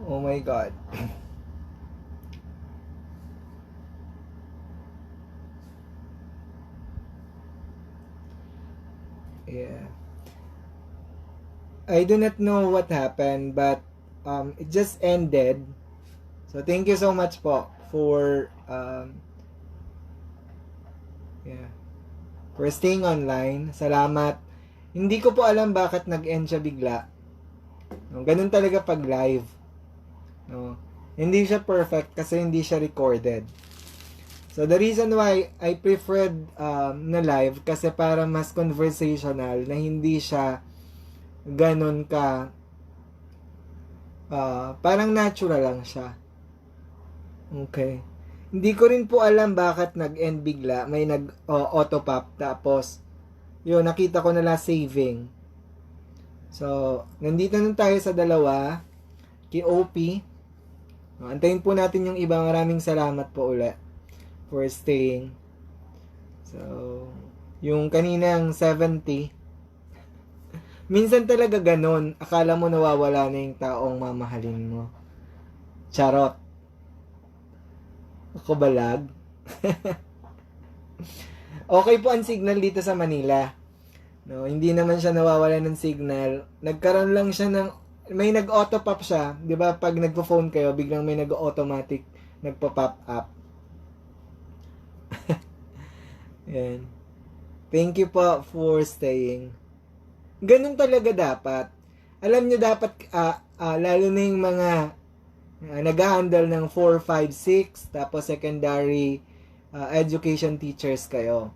Oh my God. Yeah. I do not know what happened, but it just ended. So thank you so much po for yeah, for staying online. Salamat. Hindi ko po alam bakit nag-end siya bigla. No, ganun talaga pag live. No. Hindi siya perfect kasi hindi siya recorded. So the reason why I preferred na live kasi para mas conversational na hindi siya ganun ka parang natural lang siya. Okay. Hindi ko rin po alam bakit nag-end bigla. May nag-auto pop tapos yun, nakita ko nala saving. So, nandito na tayo sa dalawa. Kay OP. Antayin po natin yung iba. Maraming salamat po ulit for staying. So, yung kaninang 70. Minsan talaga ganon. Akala mo nawawala na yung taong mamahalin mo. Charot. Ako balag. Okay po ang signal dito sa Manila. No, hindi naman siya nawawala ng signal. Nagkaroon lang siya ng may nag-auto pop siya, 'di ba? Pag nagpo-phone kayo, biglang may nag-automatic nagpo-pop up. Yan. Thank you po for staying. Ganun talaga dapat. Alam niyo dapat lalo na yung mga nag-handle ng 4, 5, 6 tapos secondary education teachers kayo.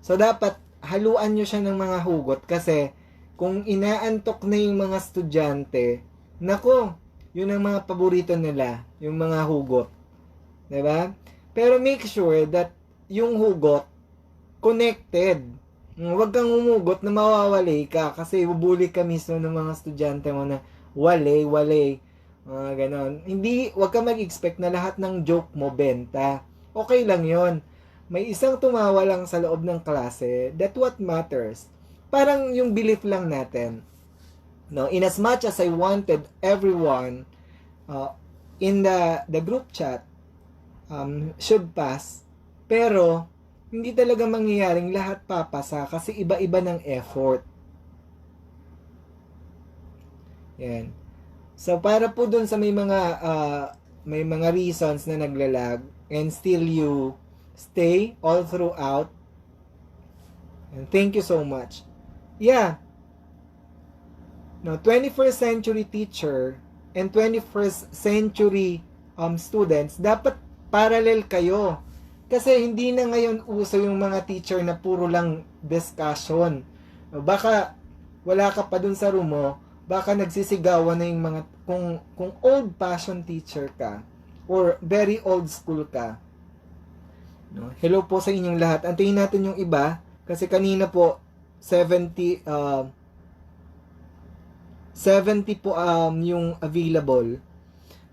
So dapat haluan nyo siya ng mga hugot kasi kung inaantok na yung mga estudyante, nako, yun ang mga paborito nila, yung mga hugot. 'Di ba? Pero make sure that yung hugot connected. Huwag kang umugot na mawawali ka kasi bubuli ka mismo ng mga estudyante mo na wale. Ganon. Hindi, huwag ka mag-expect na lahat ng joke mo benta. Okay lang yon. May isang tumawa lang sa loob ng klase, that what matters. Parang yung belief lang natin. No, in as much as I wanted everyone in the group chat should pass, pero hindi talaga mangyayaring lahat papasa kasi iba-iba ng effort. Yan. So para po dun sa may mga reasons na naglalag and still you stay all throughout. And thank you so much. Yeah. No, 21st century teacher and 21st century students, dapat parallel kayo. Kasi hindi na ngayon uso yung mga teacher na puro lang discussion. Baka wala ka pa dun sa room mo, baka nagsisigawan na yung mga kung old fashioned teacher ka or very old school ka. No? Hello po sa inyong lahat. Antayin natin yung iba kasi kanina po 70 po yung available.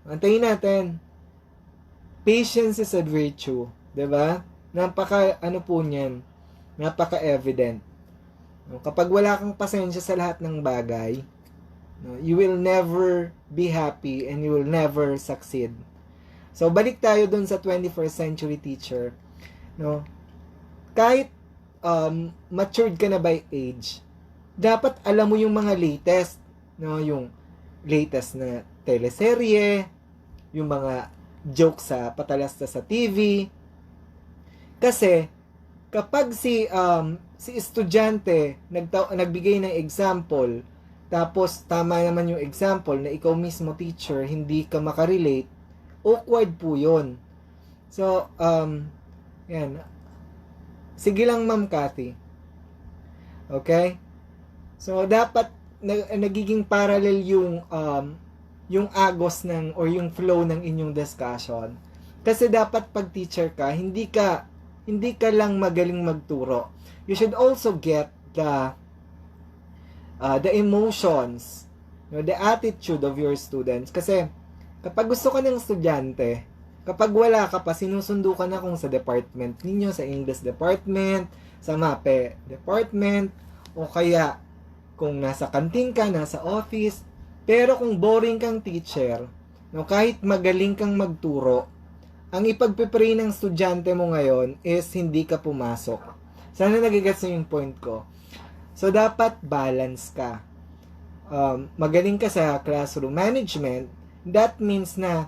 Antayin natin. Patience is a virtue, 'di ba? Napaka po niyan. Napaka-evident. No? Kapag wala kang pasensya sa lahat ng bagay, no, you will never be happy and you will never succeed. So balik tayo dun sa 21st century teacher. No? Kahit matured ka na by age, dapat alam mo yung mga latest, no, yung latest na teleserye, yung mga jokes sa patalasta sa TV. Kasi kapag si estudyante nagbigay ng example, tapos tama naman yung example na ikaw mismo teacher hindi ka makarelate, awkward po yun. So yan. Sige lang Ma'am Cathy. Okay? So dapat nagiging parallel yung agos ng or yung flow ng inyong discussion. Kasi dapat pag teacher ka, hindi ka lang magaling magturo. You should also get the emotions, the attitude of your students. Kasi kapag gusto ka ng estudyante, kapag wala ka pa, sinusundo ka na kung sa department ninyo, sa English department, sa MAPE department, o kaya kung nasa kantin ka, nasa office. Pero kung boring kang teacher, No, kahit magaling kang magturo, ang ipagpe-pray ng estudyante mo ngayon is hindi ka pumasok. Sana nagigets na yung point ko. So, dapat balance ka. Magaling ka sa classroom management, that means na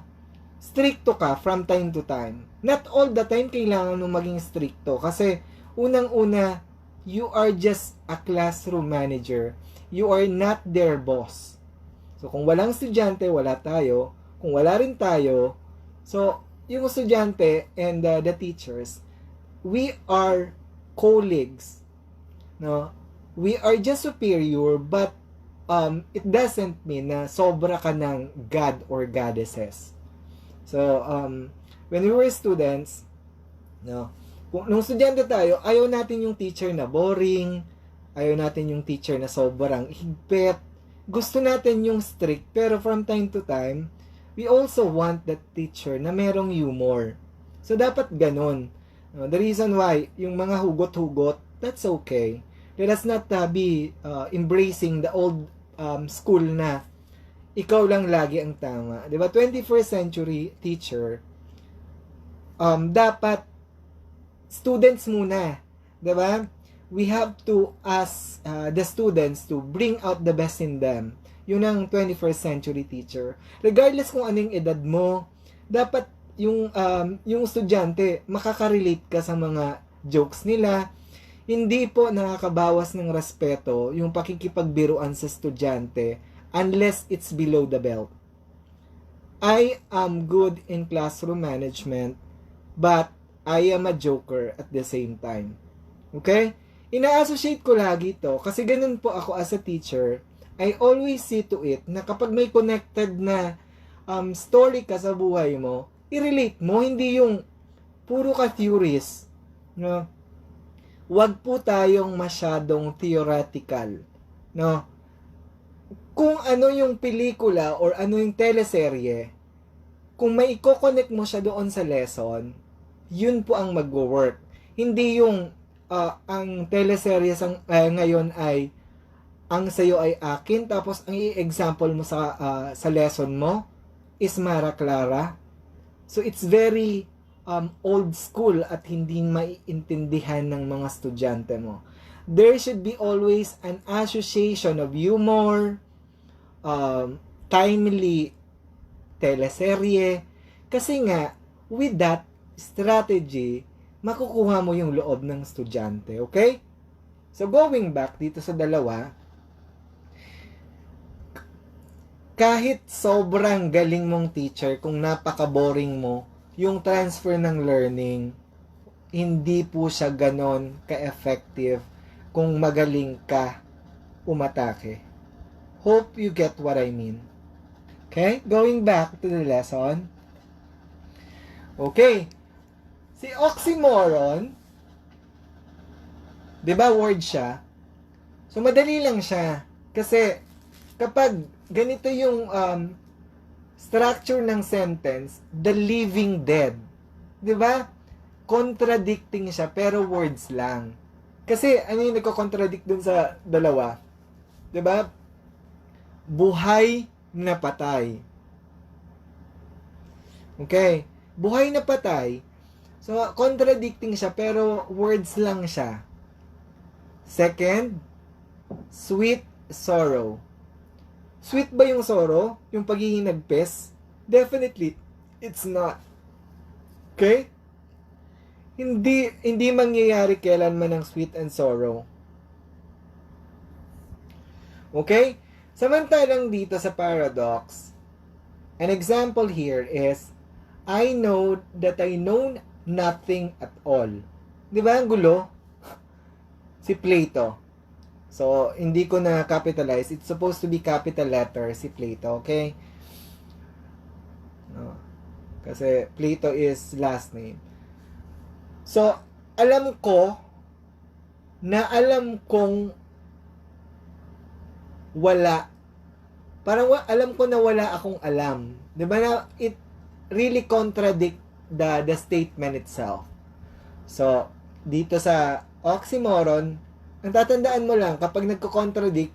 stricto ka from time to time. Not all the time kailangan mong maging stricto. Kasi, unang-una, you are just a classroom manager. You are not their boss. So, kung walang estudyante, wala tayo. Kung wala rin tayo, so, yung estudyante and the teachers, we are colleagues. No? We are just superior, but it doesn't mean na sobra ka ng God or goddesses. So, when we were students, no, nung estudyante tayo, ayaw natin yung teacher na boring, ayaw natin yung teacher na sobrang higpit. Gusto natin yung strict, pero from time to time, we also want that teacher na merong humor. So, dapat ganun. The reason why, yung mga hugot-hugot, that's okay. Let us not be embracing the old school na ikaw lang lagi ang tama. Diba? 21st century teacher, dapat students muna. Diba? We have to ask the students to bring out the best in them. Yun ang 21st century teacher. Regardless kung anong edad mo, dapat yung estudyante, makaka-relate ka sa mga jokes nila. Hindi po nakakabawas ng respeto yung pakikipagbiruan sa estudyante unless it's below the belt. I am good in classroom management, but I am a joker at the same time. Okay? Ina-associate ko lagi to kasi ganun po ako as a teacher. I always see to it na kapag may connected na story ka sa buhay mo, i-relate mo, hindi yung puro ka theories. No? Wag po tayong masyadong theoretical. No? Kung ano yung pelikula or ano yung teleserye, kung may i-connect mo siya doon sa lesson, yun po ang mag-work. Hindi yung ang teleserye ngayon ay ang sayo ay akin, tapos ang i-example mo sa lesson mo is Mara Clara. So, it's very old school at hindi maiintindihan ng mga estudyante mo. There should be always an association of humor, timely teleserye. Kasi nga, with that strategy, makukuha mo yung loob ng estudyante. Okay? So, going back dito sa dalawa, kahit sobrang galing mong teacher, kung napaka-boring mo, yung transfer ng learning, hindi po siya ganon ka-effective kung magaling ka umatake. Hope you get what I mean. Okay? Going back to the lesson. Okay. Si oxymoron, di ba word siya? So, madali lang siya. Kasi, kapag ganito yung structure ng sentence, the living dead. 'Di ba? Contradicting siya pero words lang. Kasi ano yung nagko-contradict dun sa dalawa? 'Di ba? Buhay na patay. Okay? Buhay na patay. So contradicting siya pero words lang siya. Second, sweet sorrow. Sweet ba yung sorrow? Yung pagiging nagpes? Definitely, it's not. Okay? Hindi mangyayari kailanman ng sweet and sorrow. Okay? Samantalang dito sa paradox, an example here is, I know that I know nothing at all. Di ba ang gulo? Si Plato. So, hindi ko na capitalize. It's supposed to be capital letter, si Plato, okay? No. Kasi Plato is last name. So, alam ko na alam kong wala. Parang alam ko na wala akong alam. 'Di ba na it really contradict the statement itself. So, dito sa oxymoron, ang tatandaan mo lang, kapag nagko-contradict,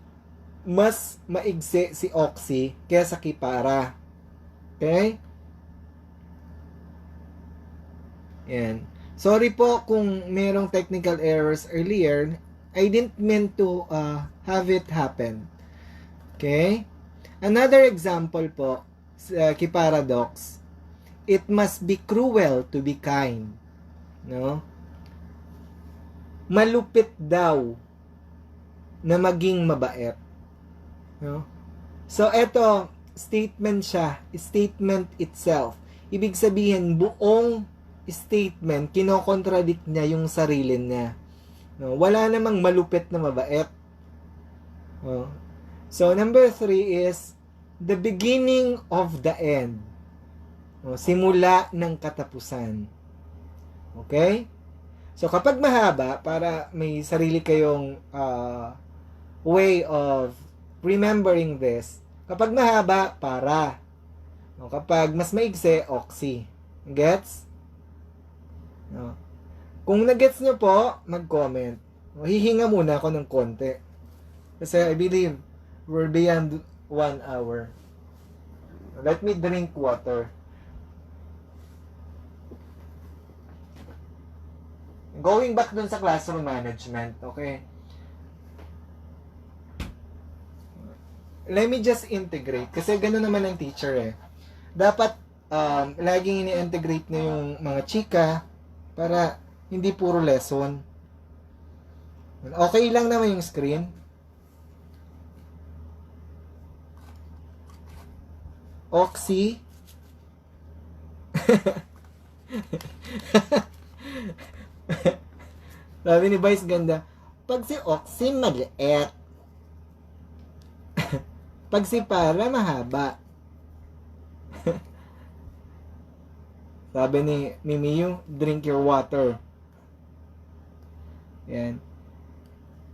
mas maigsi si oxy kaysa kipara. Okay? Yan. Sorry po kung merong technical errors earlier. I didn't mean to have it happen. Okay? Another example po, key paradox. It must be cruel to be kind. No? Malupit daw na maging mabait. No? So, eto, statement siya. Statement itself. Ibig sabihin, buong statement, kinokontradict niya yung sarili niya. No? Wala namang malupit na mabait. No? So, number 3 is the beginning of the end. No? Simula ng katapusan. Okay? So, kapag mahaba, para may sarili kayong way of remembering this, kapag mahaba, para. No? Kapag mas maigsi, oxy. Gets? No? Kung nagets nyo po, mag-comment. No? Hihinga muna ako ng konti. Kasi I believe we're beyond 1 hour. Let me drink water. Going back dun sa classroom management, okay? Let me just integrate. Kasi gano'n naman ang teacher eh. Dapat, laging ini-integrate na yung mga chika para hindi puro lesson. Okay lang naman yung screen. Oxy. Sabi ni Vice ganda, pag si Oxy maliit. Pag si Para mahaba. Sabi ni Mimiyu, drink your water. Yan.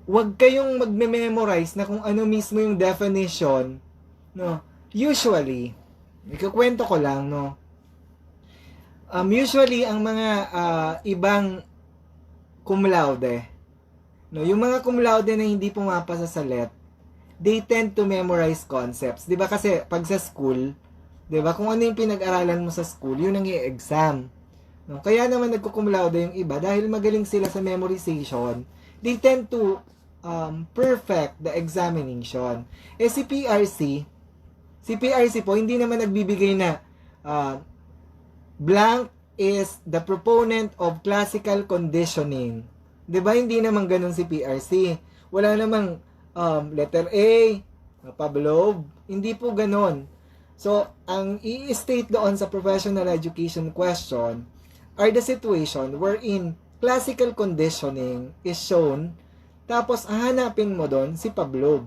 Huwag kayong magme-memorize na kung ano mismo yung definition. No? Usually, ikukwento ko lang, no? Usually, ang mga ibang cum laude, no? Yung mga cum laude na hindi pumapasa sa LET, they tend to memorize concepts. 'Di ba kasi pag sa school, 'di ba, kung ano yung pinag-aralan mo sa school, yun ang i-exam. No? Kaya naman nagko-cum laude yung iba dahil magaling sila sa memorization. They tend to perfect the examination. Si PRC po hindi naman nagbibigay na blank is the proponent of classical conditioning. 'Di ba? Hindi naman ganoon si PRC. Wala namang letter A, Pavlov, hindi po ganon. So, ang i-state doon sa professional education question are the situation wherein classical conditioning is shown, tapos hahanapin mo doon si Pavlov.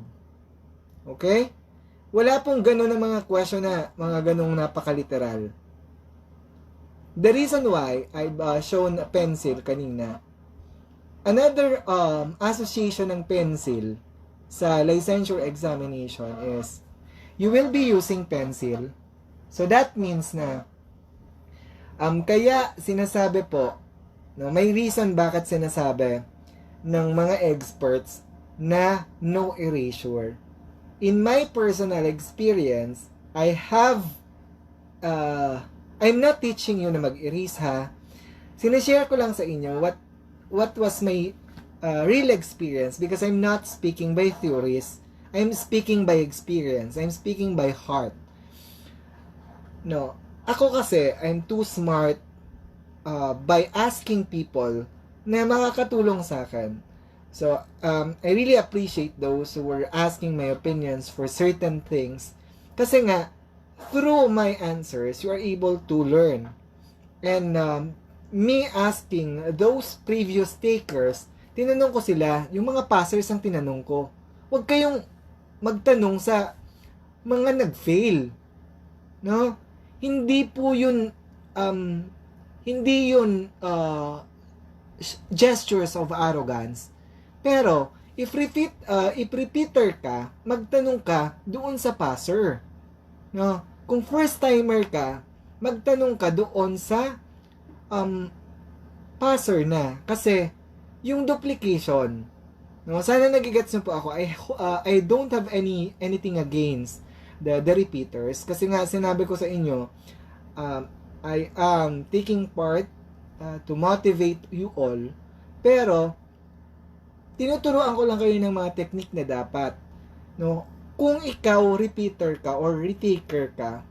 Okay? Wala pong ganon na mga question na mga ganong napakaliteral. The reason why I've shown a pencil kanina, another association ng pencil sa licensure examination is you will be using pencil. So that means na kaya sinasabi po, no, may reason bakit sinasabi ng mga experts na no erasure. In my personal experience, I'm not teaching you na mag-erase ha. Sinishare ko lang sa inyo what was my real experience, because I'm not speaking by theories. I'm speaking by experience. I'm speaking by heart. No, ako kasi I'm too smart by asking people na makakatulong sa akin. So, I really appreciate those who were asking my opinions for certain things. Kasi nga, through my answers, you are able to learn. And me asking those previous takers, tinanong ko sila, yung mga passers ang tinanong ko. Huwag kayong magtanong sa mga nag-fail. No? Hindi po yun, hindi yun gestures of arrogance. Pero, if repeater ka, magtanong ka doon sa passer. No? Kung first timer ka, magtanong ka doon sa passer na. Kasi, yung duplication, no, sana nagigets niyo po ako. I don't have anything against the repeaters. Kasi nga, sinabi ko sa inyo, I am taking part to motivate you all. Pero, tinuturuan ko lang kayo ng mga technique na dapat. No? Kung ikaw, repeater ka or retaker ka,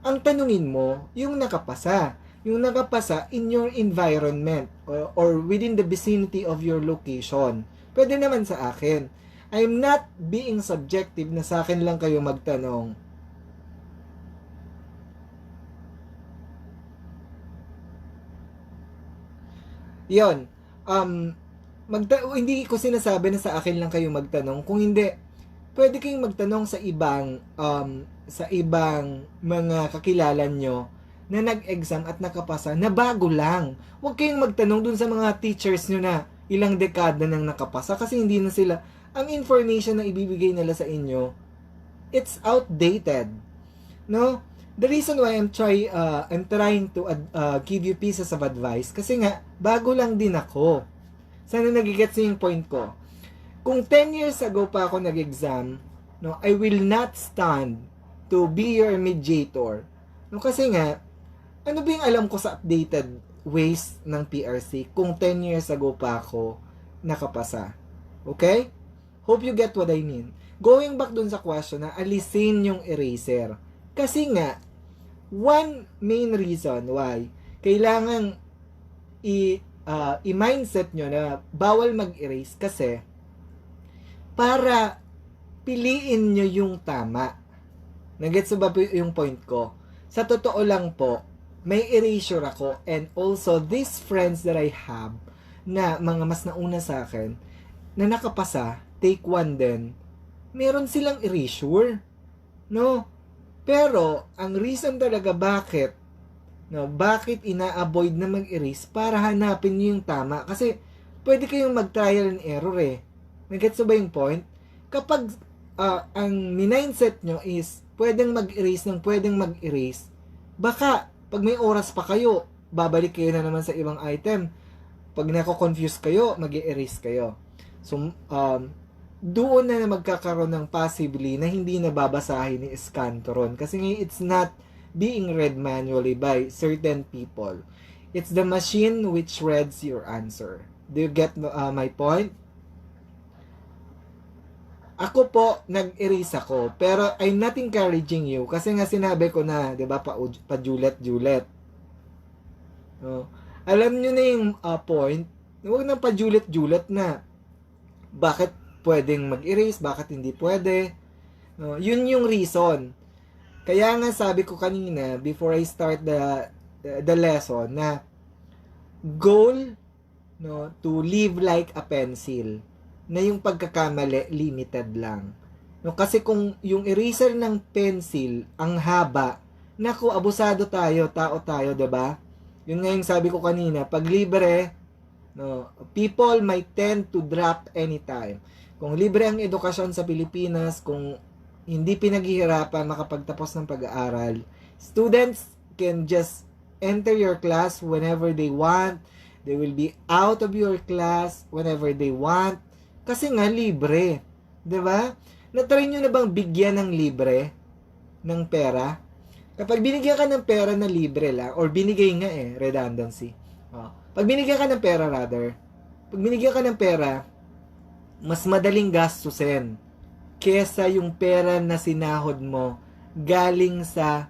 ang tanungin mo, yung nakapasa. Yung nakapasa in your environment or within the vicinity of your location. Pwede naman sa akin. I'm not being subjective na sa akin lang kayo magtanong. Yon. Hindi ko sinasabi na sa akin lang kayo magtanong. Kung hindi, pwede kayong magtanong sa ibang mga kakilala nyo na nag-exam at nakapasa na bago lang. Huwag kayong magtanong dun sa mga teachers nyo na ilang dekada nang nakapasa kasi hindi na sila, ang information na ibibigay nila sa inyo, it's outdated. No? The reason why I'm trying to give you pieces of advice kasi nga, bago lang din ako. Sana nagigets niyo yung point ko. Kung 10 years ago pa ako nag-exam, no, I will not stand to be your mediator. No, kasi nga, ano ba yung alam ko sa updated ways ng PRC kung 10 years ago pa ako nakapasa? Okay? Hope you get what I mean. Going back dun sa question na alisin yung eraser. Kasi nga, one main reason why kailangan i-mindset nyo na bawal mag-erase kasi para piliin nyo yung tama. Nagets ba yung point ko? Sa totoo lang po, may erasure ako and also these friends that I have na mga mas nauna sa akin na nakapasa, take 1 din, meron silang erasure. No? Pero, ang reason talaga bakit ina-avoid na mag-erase para hanapin nyo yung tama. Kasi, pwede kayong mag-trial and error eh. Nagets ba yung point? Kapag ang mindset nyo is pwedeng mag-erase, baka pag may oras pa kayo, babalik kayo na naman sa ibang item. Pag nako-confuse kayo, mag-erase kayo. So, doon na magkakaroon ng possibly na hindi nababasahin ni Scantoron. Kasi it's not being read manually by certain people. It's the machine which reads your answer. Do you get my point? Ako po, nag-erase ako. Pero I'm not encouraging you. Kasi nga sinabi ko na, di ba, pa-julet-julet. No? Alam nyo na yung point. Huwag nang pa-julet-julet na. Bakit pwedeng mag-erase? Bakit hindi pwede? No? Yun yung reason. Kaya nga sabi ko kanina, before I start the lesson, na goal, no, to live like a pencil, na yung pagkakamali limited lang. No, kasi kung yung eraser ng pencil ang haba, naku, abusado tayo, tao tayo, 'di ba? Yun nga yung sabi ko kanina, pag libre, no, people might tend to drop anytime. Kung libre ang edukasyon sa Pilipinas, kung hindi pinaghihirapan makapagtapos ng pag-aaral, students can just enter your class whenever they want. They will be out of your class whenever they want. Kasi nga, libre. 'Di ba? Na-try nyo na bang bigyan ng libre ng pera? Kapag binigyan ka ng pera na libre lang, or binigay nga redundancy. Pag binigyan ka ng pera pag binigyan ka ng pera, mas madaling gastusin kesa yung pera na sinahod mo galing sa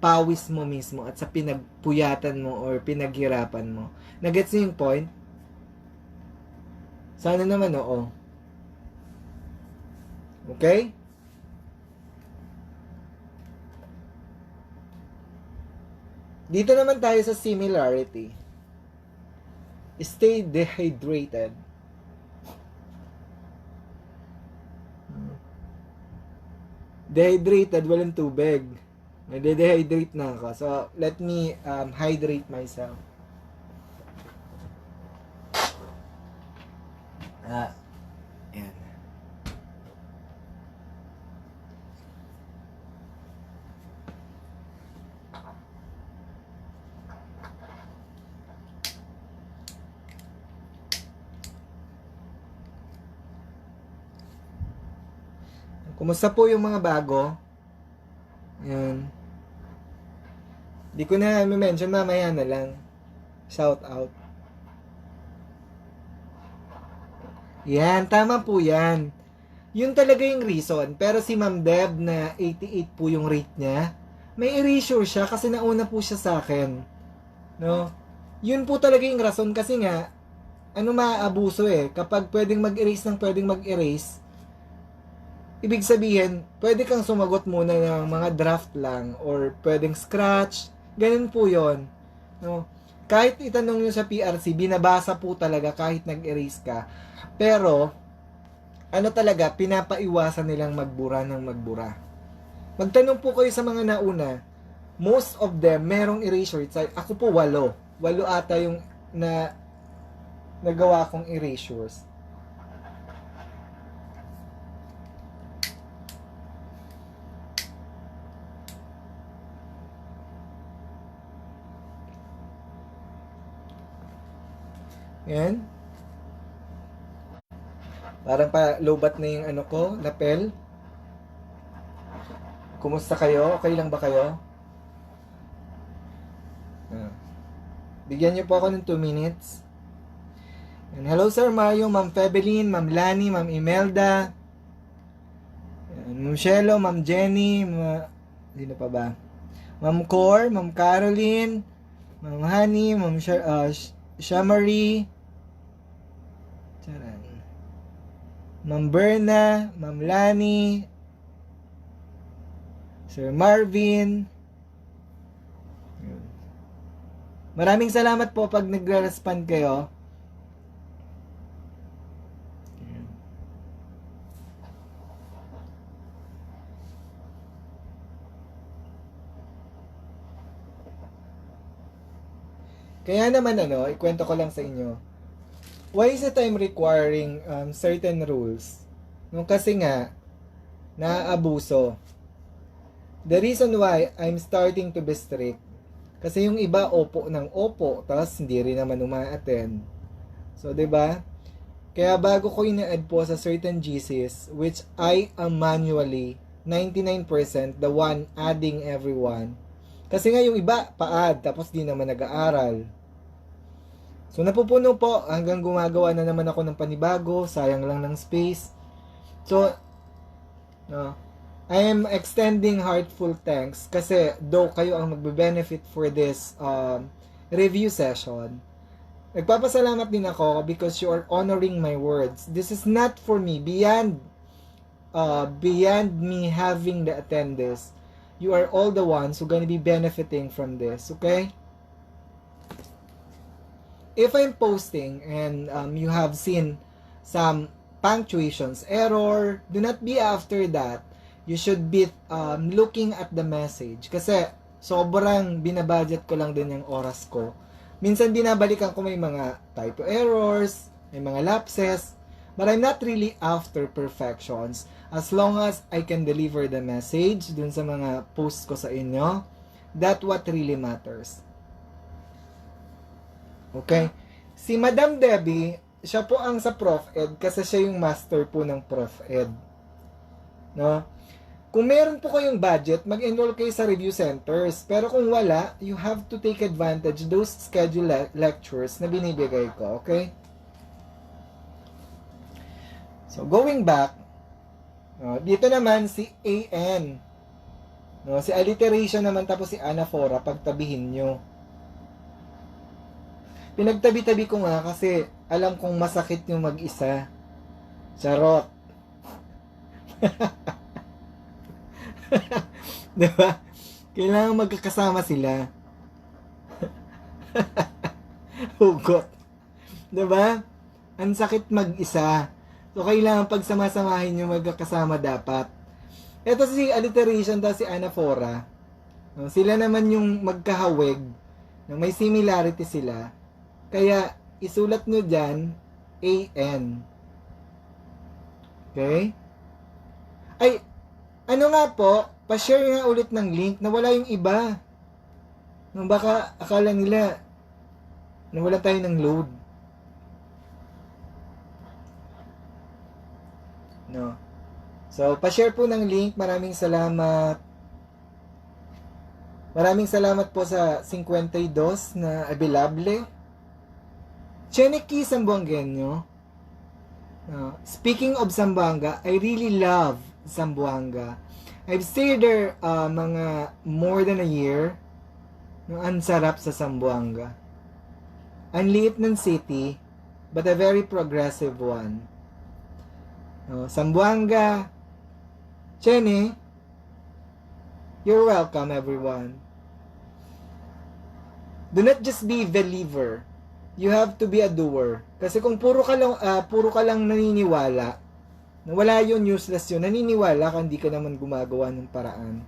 pawis mo mismo at sa pinagpuyatan mo or pinaghirapan mo. Nagets niyo yung point? Sana naman, oo. Okay? Dito naman tayo sa similarity. Stay dehydrated. Dehydrated, walang tubig. Nade-dehydrate na ako. So, let me hydrate myself. Ayan. Kumusta po yung mga bago? Yan. Di ko na mention, mamaya na lang. Shout out. Yan, tama po yan. Yun talaga yung reason. Pero si Ma'am Deb na 88 po yung rate niya, may erasure siya kasi nauna po siya sa akin. No? Yun po talaga yung rason kasi nga, maaabuso kapag pwedeng mag-erase ng pwedeng mag-erase, ibig sabihin, pwede kang sumagot muna ng mga draft lang or pwedeng scratch. Ganun po yon. No? Kahit itanong nyo sa PRC, binabasa po talaga kahit nag-erase ka. Pero, talaga, pinapaiwasan nilang magbura ng magbura. Magtanong po kayo sa mga nauna, most of them, merong erasure. Ako po, 8. 8 ata yung nagawa kong erasures. Yan. Parang pa lobat na yung lapel. Kumusta kayo? Okay lang ba kayo? Bigyan niyo po ako ng 2 minutes. And hello Sir Mario, Ma'am Febelin, Ma'am Lani, Ma'am Imelda, Ma'am Shelo, Ma'am Jenny, sino pa ba? Ma'am Cor, Ma'am Caroline, Ma'am Honey, Ma'am Shamari, Ma'am Berna, Ma'am Lani, Sir Marvin. Maraming salamat po pag nagre-respond kayo. Kaya naman ikwento ko lang sa inyo. Why is it I'm requiring certain rules? Kasi nga, naaabuso. The reason why I'm starting to be strict, kasi yung iba opo ng opo, tapos hindi rin naman uma-attend. So, 'di ba? Kaya bago ko ina-add po sa certain GCs, which I am manually 99% the one adding everyone. Kasi nga yung iba pa-add, tapos di naman nag-aaral. So, napupuno po hanggang gumagawa na naman ako ng panibago, sayang lang ng space. So, I am extending heartful thanks kasi though kayo ang magbe-benefit for this review session, nagpapasalamat din ako because you are honoring my words. This is not for me. Beyond me having the attendance, you are all the ones who gonna be benefiting from this, okay? If I'm posting and you have seen some punctuations error, do not be after that. You should be looking at the message. Kasi sobrang binabudget ko lang din yung oras ko. Minsan binabalikan ko may mga typo errors, may mga lapses, but I'm not really after perfections. As long as I can deliver the message dun sa mga posts ko sa inyo, that's what really matters. Okay? Si Madam Debbie, siya po ang sa Prof Ed kasi siya yung master po ng Prof Ed. No? Kung meron po kayong budget, mag-enroll kayo sa review centers. Pero kung wala, you have to take advantage those scheduled lectures na binibigay ko. Okay? So, going back, dito naman si AN. Si alliteration naman tapos si anaphora, pagtabihin nyo. Pinagtabi-tabi ko nga kasi alam kong masakit yung mag-isa. Charot. Diba? Kailangan magkakasama sila. Hugot. Diba? Ang sakit mag-isa. So, kailangan pagsamasamahin yung magkakasama dapat. Ito si alliteration ta si anaphora. Sila naman yung magkahawig. May similarity sila. Kaya, isulat nyo dyan, AN. Okay? Ay, nga po, pa-share nga ulit ng link na wala yung iba. Baka akala nila na wala tayo ng load. No. So, pa-share po ng link. Maraming salamat. Maraming salamat po sa 52 na abilable. Cheneki Sambuangenyo. Speaking of Zamboanga, I really love Zamboanga. I've stayed there mga more than a year. Ang sarap sa Zamboanga. Ang liit ng city, but a very progressive one. Zamboanga, Chene, you're welcome everyone. Do not just be believer. You have to be a doer. Kasi kung puro ka lang naniniwala, wala yun, useless yun. Naniniwala ka, hindi ka naman gumagawa ng paraan.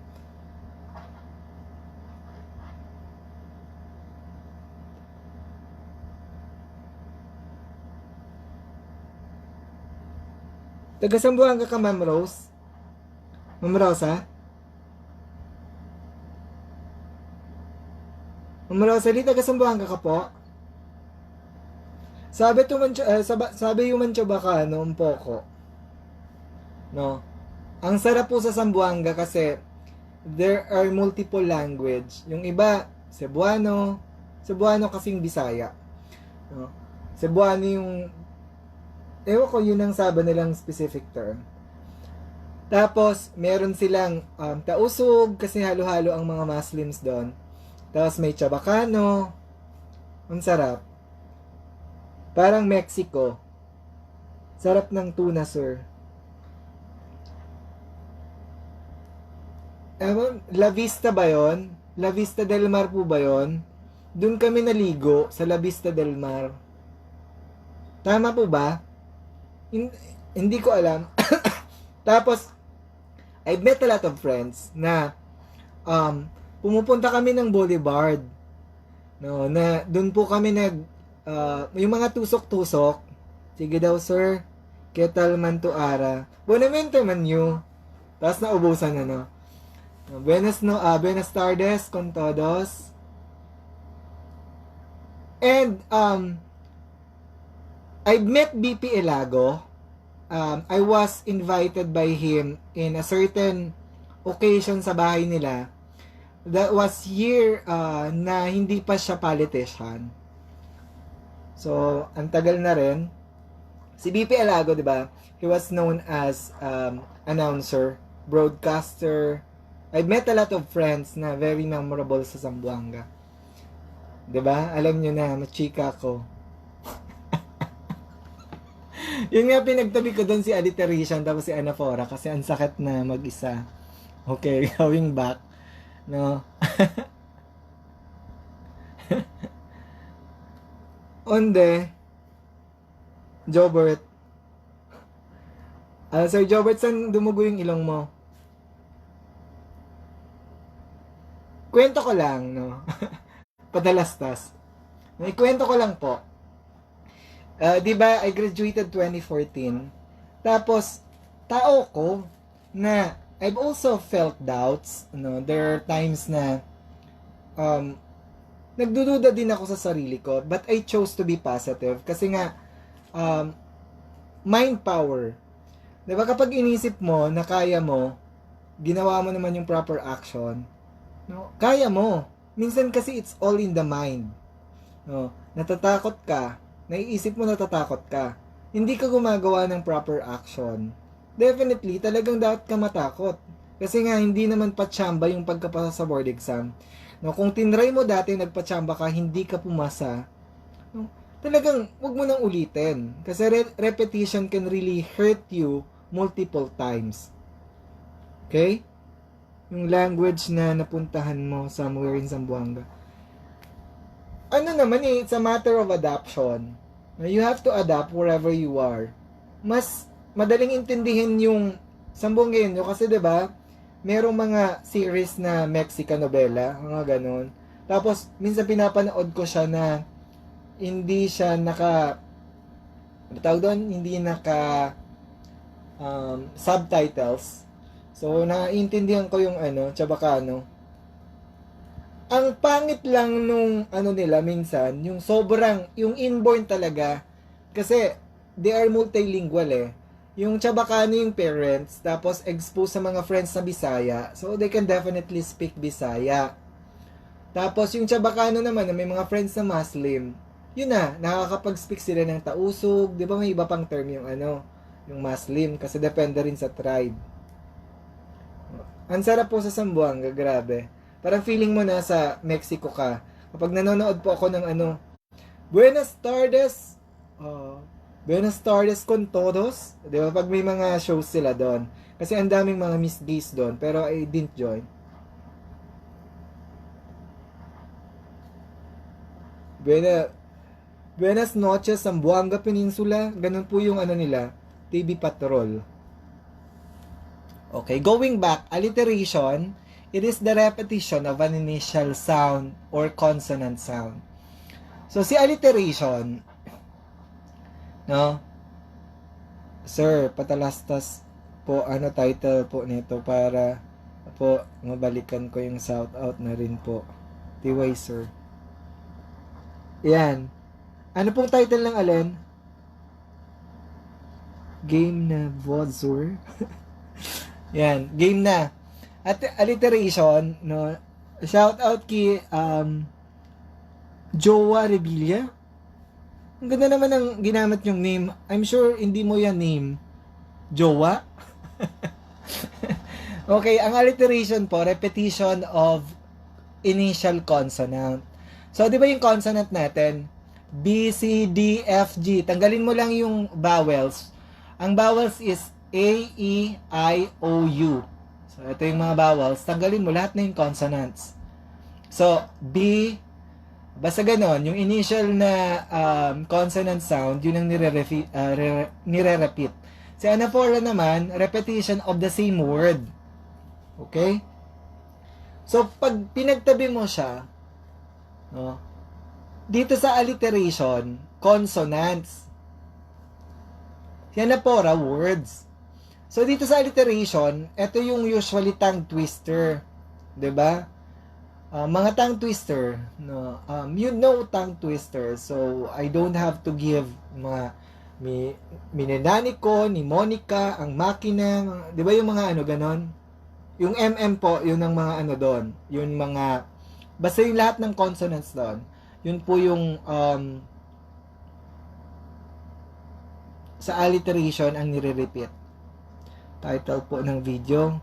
Taga-Sambuanga ka, Ma'am Rose? Ma'am Rosa? Ma'am Rosa, di taga-Sambuanga ka po? Sabi yung mancho baka, no, un poco. No? Ang sarap po sa Sambuanga kasi there are multiple language. Yung iba, Cebuano kasing Bisaya. No? Cebuano yung ewan ko, yun ang sabi nilang specific term. Tapos, meron silang tausog kasi halo-halo ang mga Muslims doon. Tapos may Chabacano. Ang sarap. Parang Mexico. Sarap ng tuna, sir. Ewan, La Vista ba yon? La Vista del Mar po ba yon? Doon kami naligo sa La Vista del Mar. Tama po ba? Hindi ko alam. Tapos, I've met a lot of friends na pumupunta kami ng Boulevard. No, na doon po kami yung mga tusok-tusok. Sige daw, sir. Ketal man to ara. Bonamente man you. Tapos naubusan na, no. Buenas tardes con todos. And I've met BP Elago. I was invited by him in a certain occasion sa bahay nila. That was year na hindi pa siya politician. So, ang tagal na rin. Si BP Elago, di ba? He was known as announcer, broadcaster. I've met a lot of friends na very memorable sa Zamboanga. Di ba? Alam nyo na, machika ko. Yun nga, pinagtabi ko doon si Alliteration tapos si Anaphora kasi ang sakit na mag-isa. Okay, going back. No? Onde, Jobert. Sir Jobert, saan dumugo yung ilong mo? Kwento ko lang, no? Padalastas. May kwento ko lang po. Di ba, I graduated 2014. Tapos, tao ko na I've also felt doubts. No? There are times na nagdududa din ako sa sarili ko. But I chose to be positive. Kasi nga, mind power. Di ba, kapag inisip mo na kaya mo, ginawa mo naman yung proper action, no? Kaya mo. Minsan kasi it's all in the mind. No? Natatakot ka. Naiisip mo natatakot ka. Hindi ka gumagawa ng proper action. Definitely, talagang dapat ka matakot. Kasi nga, hindi naman patsamba yung pagkapasa sa board exam. No, kung tinry mo dati, nagpatsamba ka, hindi ka pumasa. No, talagang, wag mo nang ulitin. Kasi repetition can really hurt you multiple times. Okay? Yung language na napuntahan mo somewhere in Zamboanga. Ano naman it's a matter of adaption. You have to adapt wherever you are. Mas madaling intindihin yung Sambongenyo kasi 'di ba? Merong mga series na Mexican novela, mga ganun. Tapos minsan pinapanood ko siya na hindi siya hindi naka subtitles. So naiintindihan ko yung Chabacano. Ang pangit lang nung nila minsan, yung sobrang, yung inborn talaga. Kasi, they are multilingual Yung Chabacano yung parents, tapos exposed sa mga friends na Bisaya. So, they can definitely speak Bisaya. Tapos yung Chabacano naman na may mga friends na Muslim, yun na, nakakapag-speak sila ng tausog, 'di ba may iba pang term yung yung Muslim kasi depende rin sa tribe. Ang sarap po sa Zamboanga, grabe. Parang feeling mo na sa Mexico ka. Kapag nanonood po ako ng Buenas tardes. Buenas tardes con todos. 'Di ba? Pag may mga shows sila doon. Kasi ang daming mga Miss Gays doon, pero I didn't join. Buenas noches, Zamboanga Peninsula. Ganun po yung nila, TV Patrol. Okay, going back, alliteration, it is the repetition of an initial sound or consonant sound. So, si alliteration, no? Sir, patalastas po, title po nito para po mabalikan ko yung shout out na rin po. TY, sir. Yan. Ano pong title ng alin? Game na Vodzor. Yan, game na. At alliteration, no? Shout out kay Jowa Revilla. Ang ganda naman ng ginamit yung name. I'm sure hindi mo yan name. Jowa? Okay, ang alliteration po, repetition of initial consonant. So, di ba yung consonant natin? B, C, D, F, G. Tanggalin mo lang yung vowels. Ang vowels is A, E, I, O, U. So, ito yung mga vowels. Tanggalin mo lahat na yung consonants. So, B, basta ganon, yung initial na consonant sound, yun ang nire-repeat. Si anaphora naman, repetition of the same word. Okay? So, pag pinagtabi mo siya, no, dito sa alliteration, consonants. Si anaphora, words. So, dito sa alliteration, ito yung usually tongue twister. 'Di ba? Mga tongue twister, no? You know tongue twister. So, I don't have to give mga minenani ko, ni Monica, ang makina, 'di ba yung mga ganon? Yung MM po, yun ang mga doon. Yun mga, basta yung lahat ng consonants doon. Yun po yung sa alliteration ang nire-repeat. Title po ng video.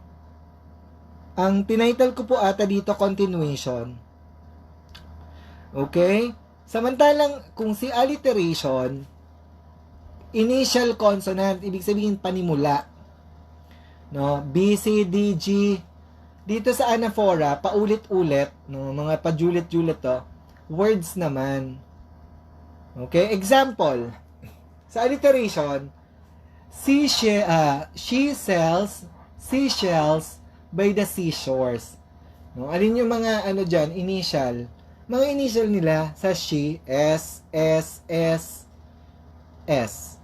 Ang tinitle ko po ata dito, continuation. Okay? Samantalang, kung si alliteration, initial consonant, ibig sabihin panimula. No? B, C, D, G. Dito sa anaphora, paulit-ulit, no? Mga pajulit-julit to, words naman. Okay? Example, sa alliteration, she sells seashells by the seashores. No? Alin yung mga dyan, initial? Mga initial nila sa she, S, S, S, S.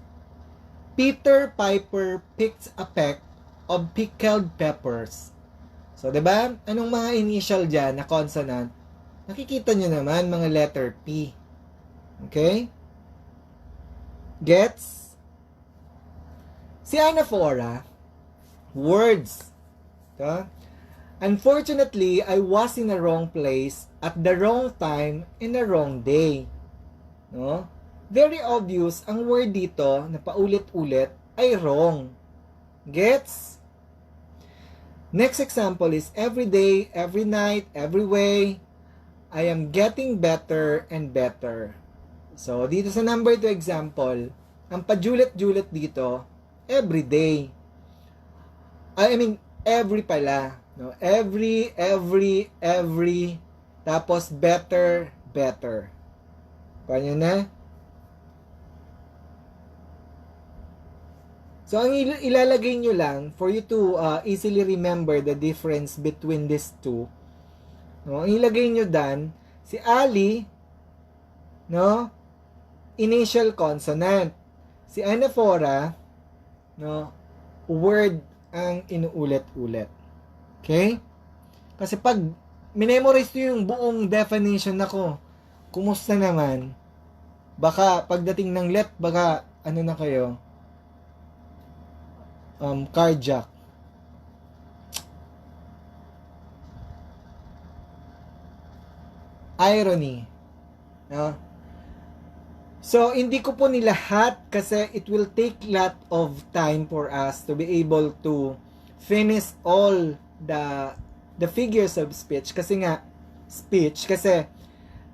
Peter Piper picks a peck of pickled peppers. So, 'di ba? Anong mga initial dyan na consonant? Nakikita nyo naman, mga letter P. Okay? Gets? Si anaphora, words. Okay? Unfortunately, I was in the wrong place at the wrong time in the wrong day. No? Very obvious, ang word dito na paulit-ulit ay wrong. Gets? Next example is every day, every night, every way, I am getting better and better. So, dito sa number 2 example, ang pajulit-julit dito, every day. I mean, every pala. No? Every, tapos better, better. Paano na? So, ang ilalagay nyo lang, for you to easily remember the difference between these two, no? Ang ilagay nyo dan, si Ali, no? Initial consonant. Si anaphora, no? Word ang inuulit-ulit. Okay? Kasi pag minemorize nyo yung buong definition ako, kumusta naman? Baka pagdating ng let, baka na kayo? Cardiac. irony. No? So, hindi ko po nilahat kasi it will take lot of time for us to be able to finish all the figures of speech. Kasi nga,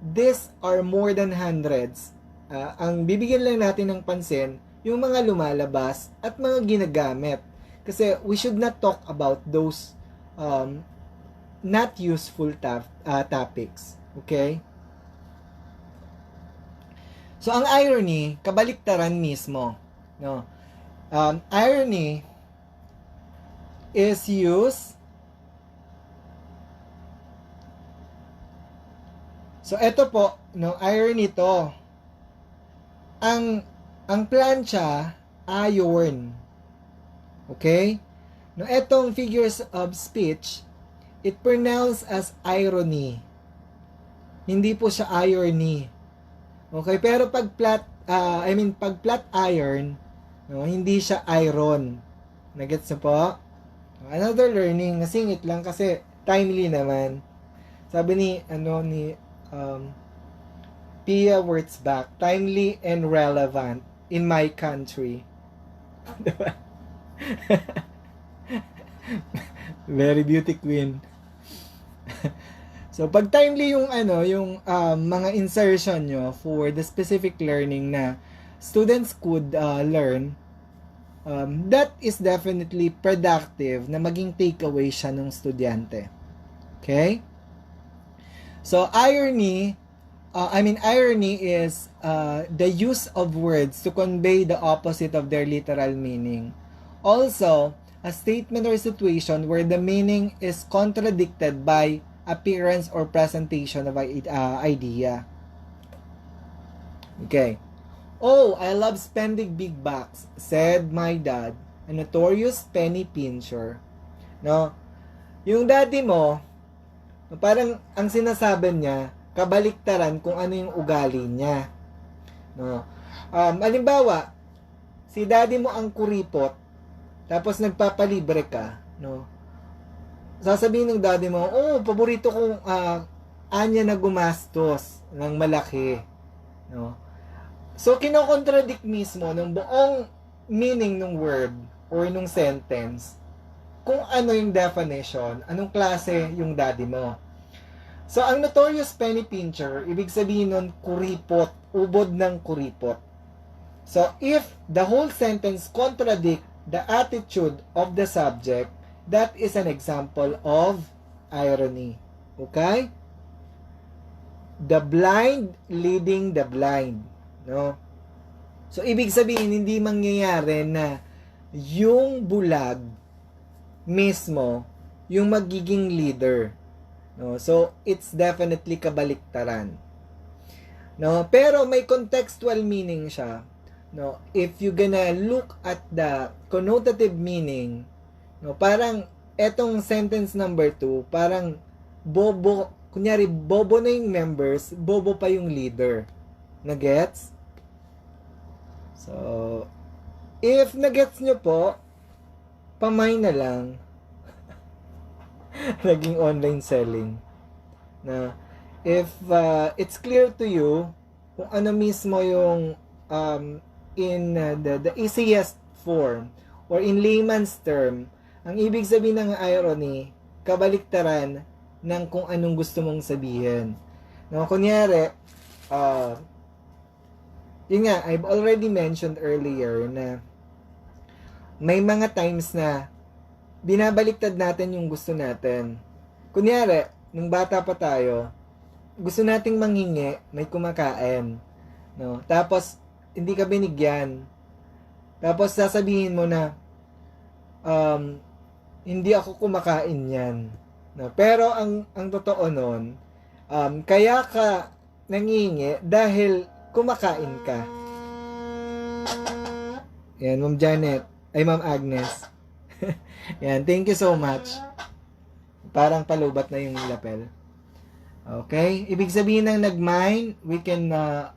these are more than hundreds. Ang bibigyan lang natin ng pansin, yung mga lumalabas at mga ginagamit. Kasi we should not talk about those not useful topics. Okay? So, ang irony, kabaliktaran mismo. No? Irony is used. So, eto po, no, irony to. Ang plancha, iron. Okay? No, etong figures of speech, it pronounced as irony. Hindi po siya irony. Okay, pero pag flat iron, no, hindi siya iron. Nagets niyo po? Another learning, nasingit lang kasi timely naman. Sabi ni Pia Wurtzbach, timely and relevant in my country. Diba? Very beauty queen. So, pag timely yung mga insertion nyo for the specific learning na students could learn, that is definitely productive na maging takeaway siya ng estudyante. Okay? So, irony is the use of words to convey the opposite of their literal meaning. Also, a statement or situation where the meaning is contradicted by appearance or presentation of idea. Okay. Oh, I love spending big bucks, said my dad, a notorious penny pincher. No? Yung daddy mo, parang ang sinasabi niya, kabaliktaran kung ano yung ugali niya. No? Halimbawa, si daddy mo ang kuripot, tapos nagpapalibre ka, no? Sasabihin ng daddy mo, paborito kong anya na gumastos ng malaki. No? So, kinokontradict mismo ng buong meaning ng word or ng sentence kung ano yung definition, anong klase yung daddy mo. So, ang notorious penny pincher, ibig sabihin nun, kuripot, ubod ng kuripot. So, if the whole sentence contradict the attitude of the subject, that is an example of irony. Okay? The blind leading the blind. No? So, ibig sabihin, hindi mangyayari na yung bulag mismo yung magiging leader. No? So, it's definitely kabaliktaran. No? Pero may contextual meaning siya. No? If you gonna look at the connotative meaning, no, parang etong sentence number 2, parang bobo, kunyari bobo na yung members, bobo pa yung leader. Nagets? So, if nagets nyo po, pamay na lang. Naging online selling. Na, if it's clear to you kung ano mismo yung in the easiest form or in layman's term, ang ibig sabihin ng irony, kabaliktaran ng kung anong gusto mong sabihin. No, kunyari, yun nga, I've already mentioned earlier na may mga times na binabaliktad natin yung gusto natin. Kunyari, nung bata pa tayo, gusto nating manghingi, may kumakain. No? Tapos, hindi ka binigyan. Tapos, sasabihin mo na, hindi ako kumakain yan. No? Pero, ang totoo nun, kaya ka nangingi dahil kumakain ka. Yan, Ma'am Janet. Ay, Ma'am Agnes. Yan, thank you so much. Parang palubat na yung lapel. Okay? Ibig sabihin ng nag-mine, we can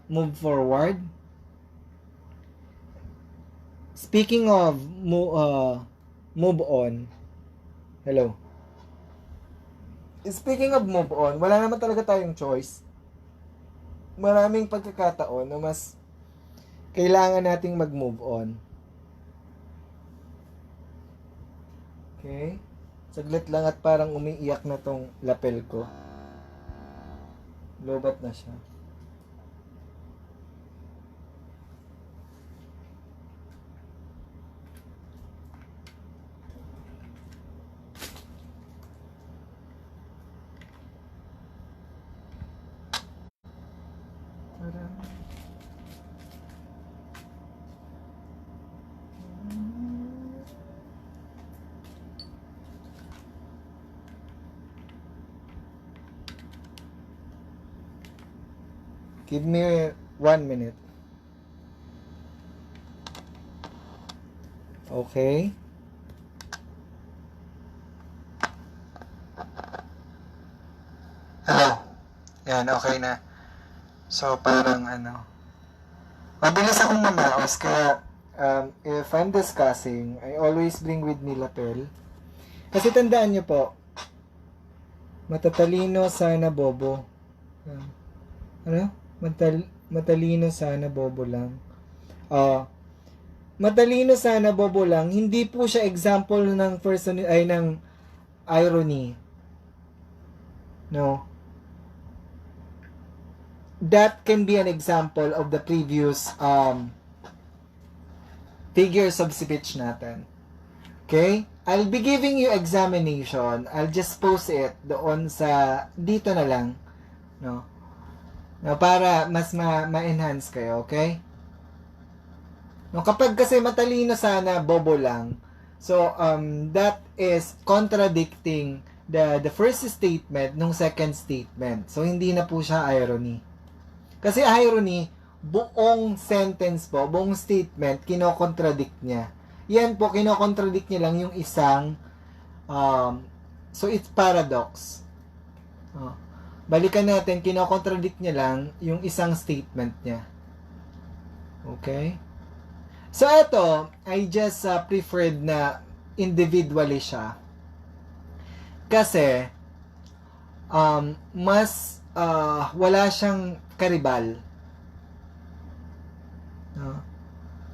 move forward. Speaking of move on. Hello. Speaking of move on, wala naman talaga tayong choice. maraming pagkakataon na mas kailangan nating mag-move on. Okay? Saglit lang at parang umiiyak na tong lapel ko. Lobat na siya. Give me 1 minute. Okay. Hello. Yan, okay na. So, parang mabilis akong mamaos, kaya if I'm discussing, I always bring with me lapel. Kasi tandaan nyo po, matatalino sana bobo. Matalino sana bobo lang. Matalino sana bobo lang, hindi po siya example ng ng irony. No. That can be an example of the previous figures of speech natin. Okay? I'll be giving you examination. I'll just post it doon sa dito na lang, no? No, para mas ma-enhance kayo, okay? No, kapag kasi matalino sana bobo lang. So that is contradicting the first statement nung second statement. So hindi na po siya irony. Kasi irony, buong sentence po, buong statement, kino-contradict niya. Yan po, kino-contradict niya lang yung isang, so it's paradox. Balikan natin, kino-contradict niya lang yung isang statement niya. Okay? So ito, I just preferred na individually siya. Kasi, mas wala siyang karibal.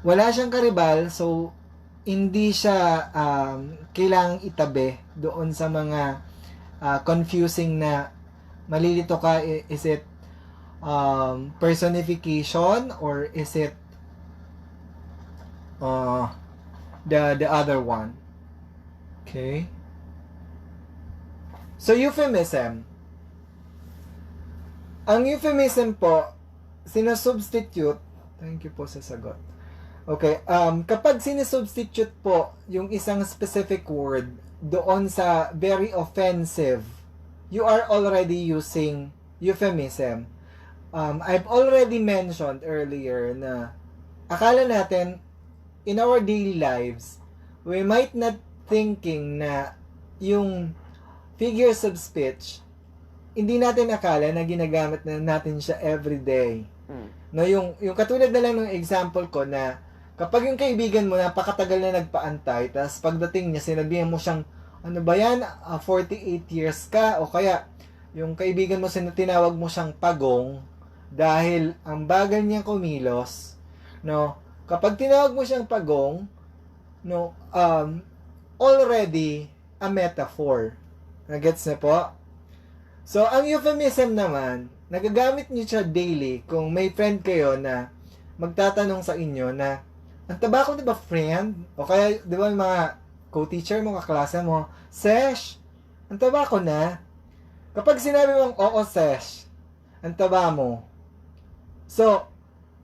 Wala siyang karibal, so hindi siya kailangang itabi doon sa mga confusing na malilito ka. Is it personification or is it the other one? Okay? So euphemism. Ang euphemism po, sinasubstitute. Thank you po sa sagot. Okay, kapag sinasubstitute po yung isang specific word doon sa very offensive, you are already using euphemism. I've already mentioned earlier na akala natin in our daily lives, we might not thinking na yung figures of speech, hindi natin akala na ginagamit na natin siya everyday. No, yung katulad na lang ng example ko na kapag yung kaibigan mo napakatagal na nagpaantay, tapos pagdating niya sinabihan mo siyang ano ba yan, 48 years ka, o kaya yung kaibigan mo tinawag mo siyang pagong dahil ang bagal niyang kumilos, no? Kapag tinawag mo siyang pagong, no, already a metaphor. Nagets na po? So, ang euphemism naman, nagagamit niyo siya daily kung may friend kayo na magtatanong sa inyo na, ang taba ko, di ba, friend? O kaya, di ba, mga co-teacher mo, kaklase mo, Sesh, ang taba ko na. Kapag sinabi mong, oo, Sesh, ang taba mo. So,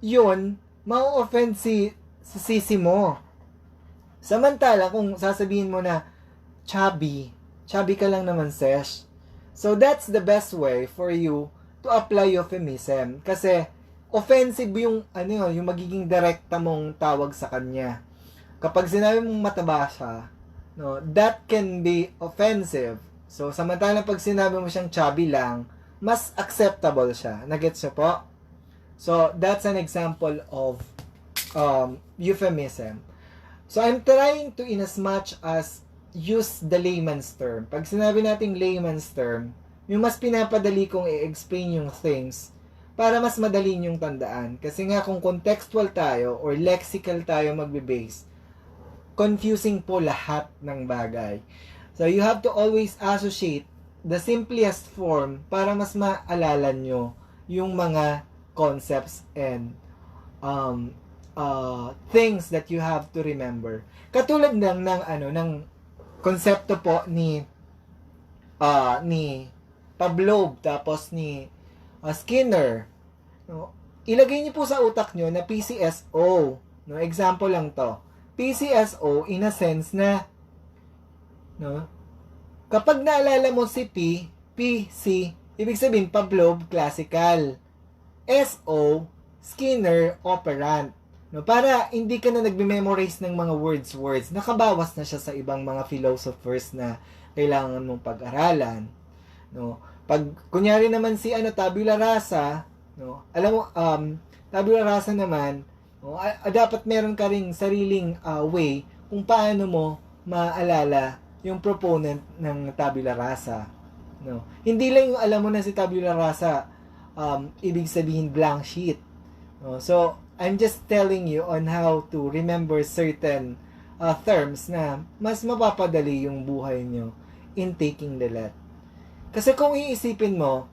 yun, ma-offend si sisi mo. Samantala, kung sasabihin mo na, chubby ka lang naman, Sesh. So, that's the best way for you to apply euphemism. Kasi, offensive yung, yung magiging direkta mong tawag sa kanya. Kapag sinabi mong mataba siya, no, that can be offensive. So, samantala pag sinabi mo siyang chubby lang, mas acceptable siya. Nagets niyo po? So, that's an example of euphemism. So, I'm trying to, in as much as use the layman's term. Pag sinabi nating layman's term, yung mas pinapadali kong i-explain yung things, para mas madali niyong tandaan. Kasi nga kung contextual tayo or lexical tayo magbe-base, confusing po lahat ng bagay. So you have to always associate the simplest form para mas maalala nyo yung mga concepts and things that you have to remember. Katulad ng konsepto po ni Pavlov tapos ni Skinner. No? Ilagay niyo po sa utak nyo na PCSO. No? Example lang to. PCSO in a sense na kapag naalala mo si PC, ibig sabihin Pavlov, classical. SO, Skinner, operant. No, para hindi ka na nagme-memorize ng mga words. Nakabawas na siya sa ibang mga philosophers na kailangan mong pag-aralan. No? Pag kunyari naman si tabula rasa, no? Alam mo tabula rasa naman, no? Dapat meron ka ring sariling way kung paano mo maalala yung proponent ng tabula rasa. No? Hindi lang yung alam mo na si tabula rasa, ibig sabihin blank sheet. No? So, I'm just telling you on how to remember certain terms na mas mapapadali yung buhay nyo in taking the let. Kasi kung iisipin mo,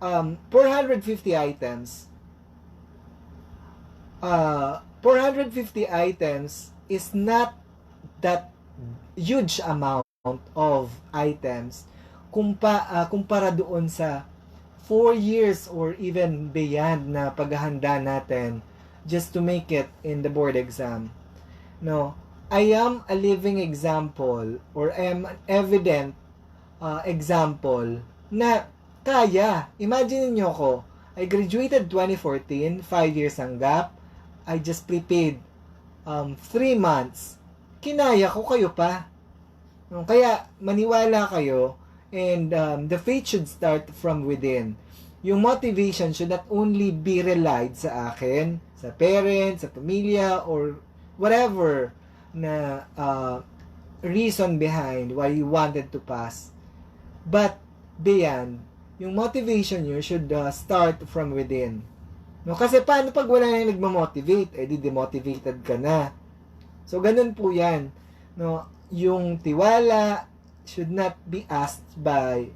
450 items, 450 items is not that huge amount of items kumpara doon sa 4 years or even beyond na paghahanda natin just to make it in the board exam. No, I am a living example or I am an evident example na kaya. Imagine niyo ko, I graduated 2014, 5 years ang gap. I just prepaid 3 months. Kinaya ko, kayo pa. No, kaya maniwala kayo and the faith should start from within. Yung motivation should not only be relied sa akin, sa parents, sa pamilya, or whatever na reason behind why you wanted to pass. But beyond, yung motivation nyo should start from within. No, kasi paano pag wala nang nagmamotivate? Di demotivated ka na. So, ganun po yan. No, yung tiwala should not be asked by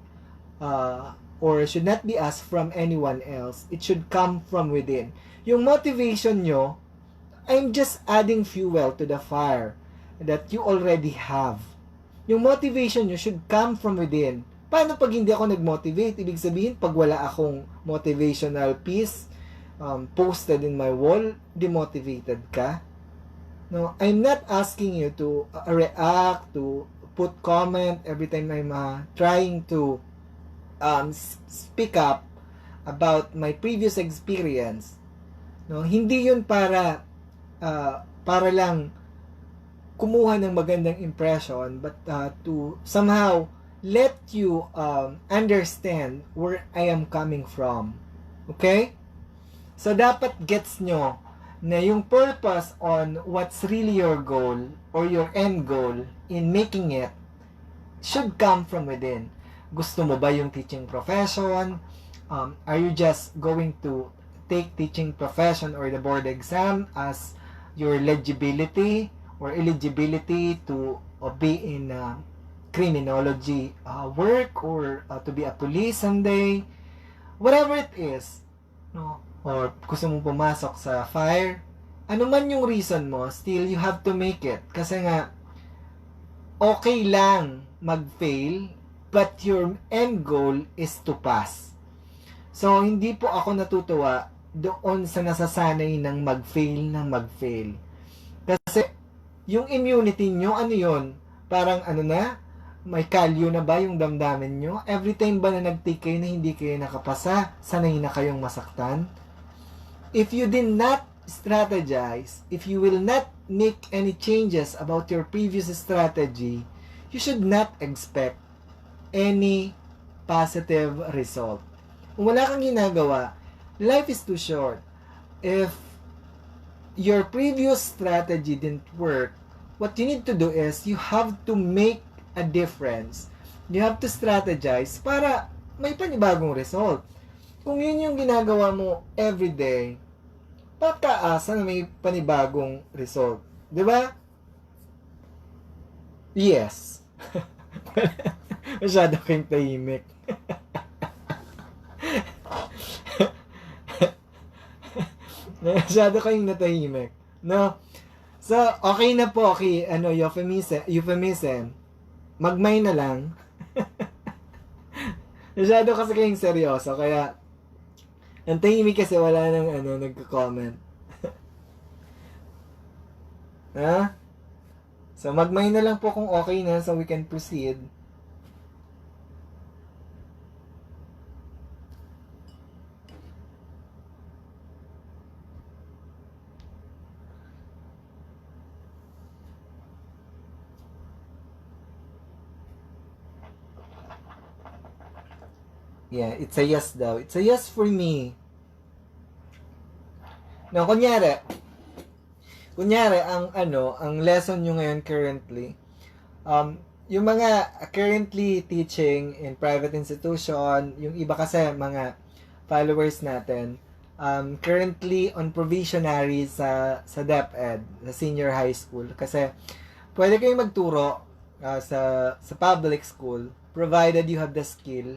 or should not be asked from anyone else. It should come from within. Yung motivation nyo, I'm just adding fuel to the fire that you already have. Yung motivation nyo should come from within. Paano pag hindi ako nag-motivate? Ibig sabihin, pag wala akong motivational piece posted in my wall, demotivated ka? No, I'm not asking you to react, to put comment every time I'm trying to speak up about my previous experience. No, hindi yun para lang kumuha ng magandang impression, but to somehow let you understand where I am coming from. Okay? So, dapat gets nyo na yung purpose on what's really your goal or your end goal in making it should come from within. Gusto mo ba yung teaching profession? Are you just going to take teaching profession or the board exam as your legibility or eligibility to be in criminology work or to be a police someday? Whatever it is, no? Or gusto mong pumasok sa fire, ano man yung reason mo, still you have to make it. Kasi nga, okay lang mag-fail, but your end goal is to pass. So, hindi po ako natutuwa doon sa nasasanay ng mag-fail. Kasi, yung immunity nyo, ano yun? Parang may kalyo na ba yung damdamin nyo? Every time ba na nag-take kayo na hindi kayo nakapasa, sanay na kayong masaktan? If you did not strategize, if you will not make any changes about your previous strategy, you should not expect any positive result. Kung wala kang ginagawa, life is too short. If your previous strategy didn't work, what you need to do is you have to make a difference. You have to strategize para may panibagong result. kung yun yung ginagawa mo everyday, pagkaasa na may panibagong result. Di ba? Yes. Masyado kayong tahimik. Masyado kayong natahimik. No? So, okay na po. Okay, euphemism. Magmay na lang. Masyado kasi kayong seryoso. Kaya, ang tahimik kasi wala nang nagko-comment. Ha? So, magmay na lang po kung okay na so we can proceed. Yeah, it's a yes daw. It's a yes for me. No, kunyari, ang lesson nyo ngayon currently, yung mga currently teaching in private institution, yung iba kasi mga followers natin, currently on provisionary sa DepEd, sa senior high school. Kasi, pwede kayong magturo sa public school, provided you have the skill.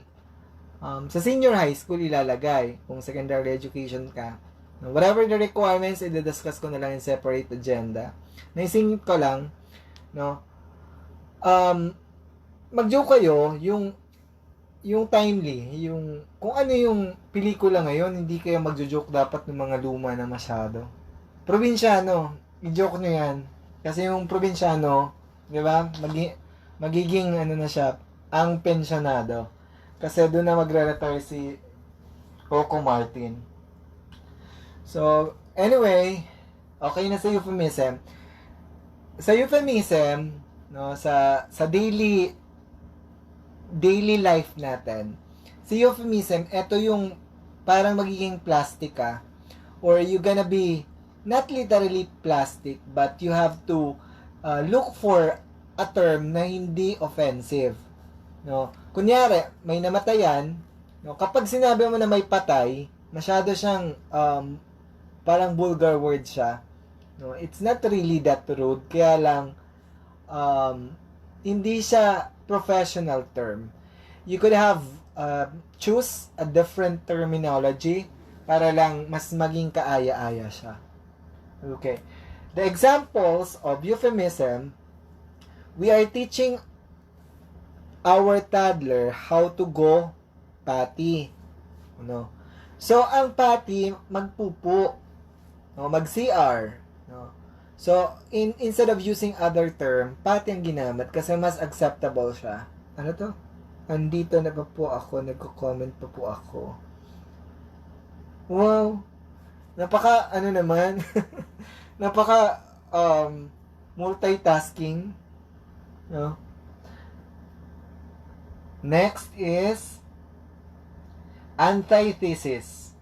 Sa senior high school ilalagay kung secondary education ka. Whatever the requirements, i-discuss ko na lang in separate agenda. Naisingit ko lang, no? Mag-joke kayo, yung timely, yung kung ano yung pelikula ngayon, hindi kayo magjo-joke dapat ng mga luma na masyado. Probinsyano, i-joke nyo yan. Kasi yung probinsyano, di ba, magiging na siya, ang pensyonado. Kasi doon na magre-retire si Coco Martin. So, anyway, okay na sa euphemism. Sa euphemism, no, sa daily life natin, sa euphemism, ito yung parang magiging plastic ka, or you gonna be not literally plastic, but you have to look for a term na hindi offensive. No? Kunyari, may namatayan, no? Kapag sinabi mo na may patay, masyado siyang parang vulgar word siya. No? It's not really that rude, kaya lang hindi siya professional term. You could have choose a different terminology para lang mas maging kaaya-aya siya. Okay. The examples of euphemism, we are teaching our toddler how to go potty. No? So, ang potty, magpupo. No? Mag-CR. No? So, instead of using other term, potty ang ginamit kasi mas acceptable siya. Ano to? Andito na pa po ako, nagko-comment pa po ako. Wow! Napaka, naman, napaka, multitasking. No? Next is antithesis.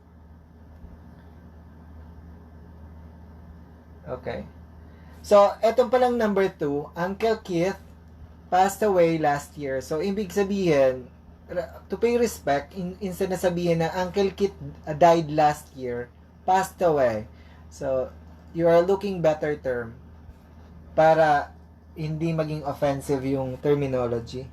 Okay. So, etong palang number 2, Uncle Keith passed away last year. So, ibig sabihin, to pay respect, instead na sabihin na Uncle Keith died last year, passed away. So, you are looking better term para hindi maging offensive yung terminology.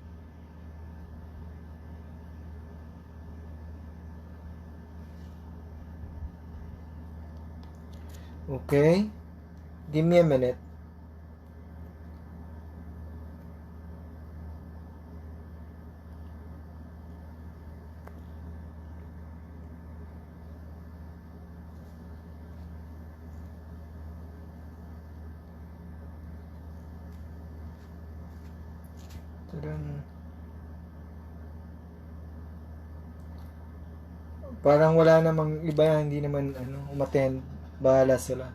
Okay. Give me a minute. Parang wala namang iba, hindi naman umattend. Bahala sila.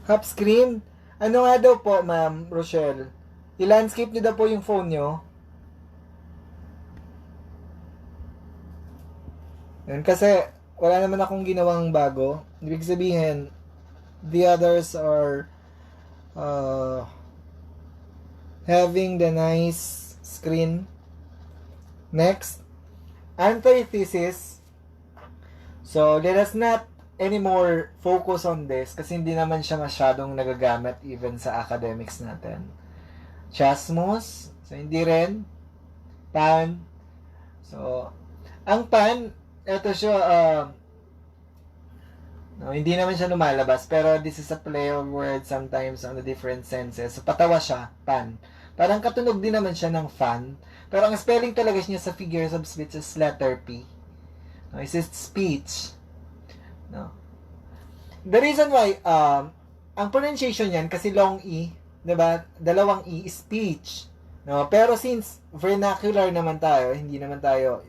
Half screen? Ano nga daw po, Ma'am Rochelle? I-landscape nyo daw po yung phone nyo. Yan, kasi wala naman akong ginawang bago. Ibig sabihin, the others are having the nice screen. Next, Antithesis. So, let us not anymore focus on this kasi hindi naman siya masyadong nagagamit even sa academics natin. Chiasmus. So, hindi rin. Pan. So, ang pan, ito siya, no, hindi naman siya lumalabas, pero this is a play of words sometimes on the different senses. So, patawa siya, pan. Parang katunog din naman siya ng fan. Pero ang spelling talaga niya sa figures of speech is letter P. No, it's speech. No. The reason why, ang pronunciation yan, kasi long E, diba? Dalawang E is speech. No? Pero since vernacular naman tayo, hindi naman tayo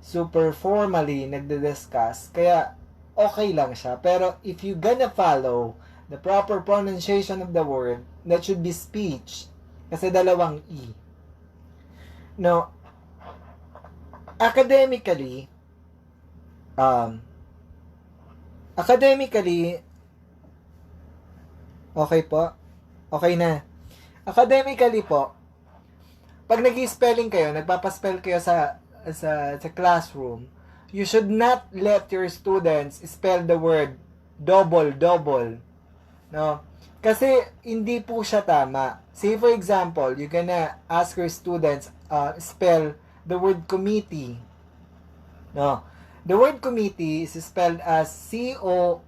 super formally nagde-discuss, kaya okay lang siya. Pero if you gonna follow the proper pronunciation of the word, that should be speech. Kasi dalawang E. No, academically, okay po? Okay na. Academically po, pag nag-spelling kayo, nagpapaspell kayo sa classroom, you should not let your students spell the word double. No? Kasi hindi po siya tama. Say for example, you're gonna ask your students spell the word committee. No. The word committee is spelled as C-O,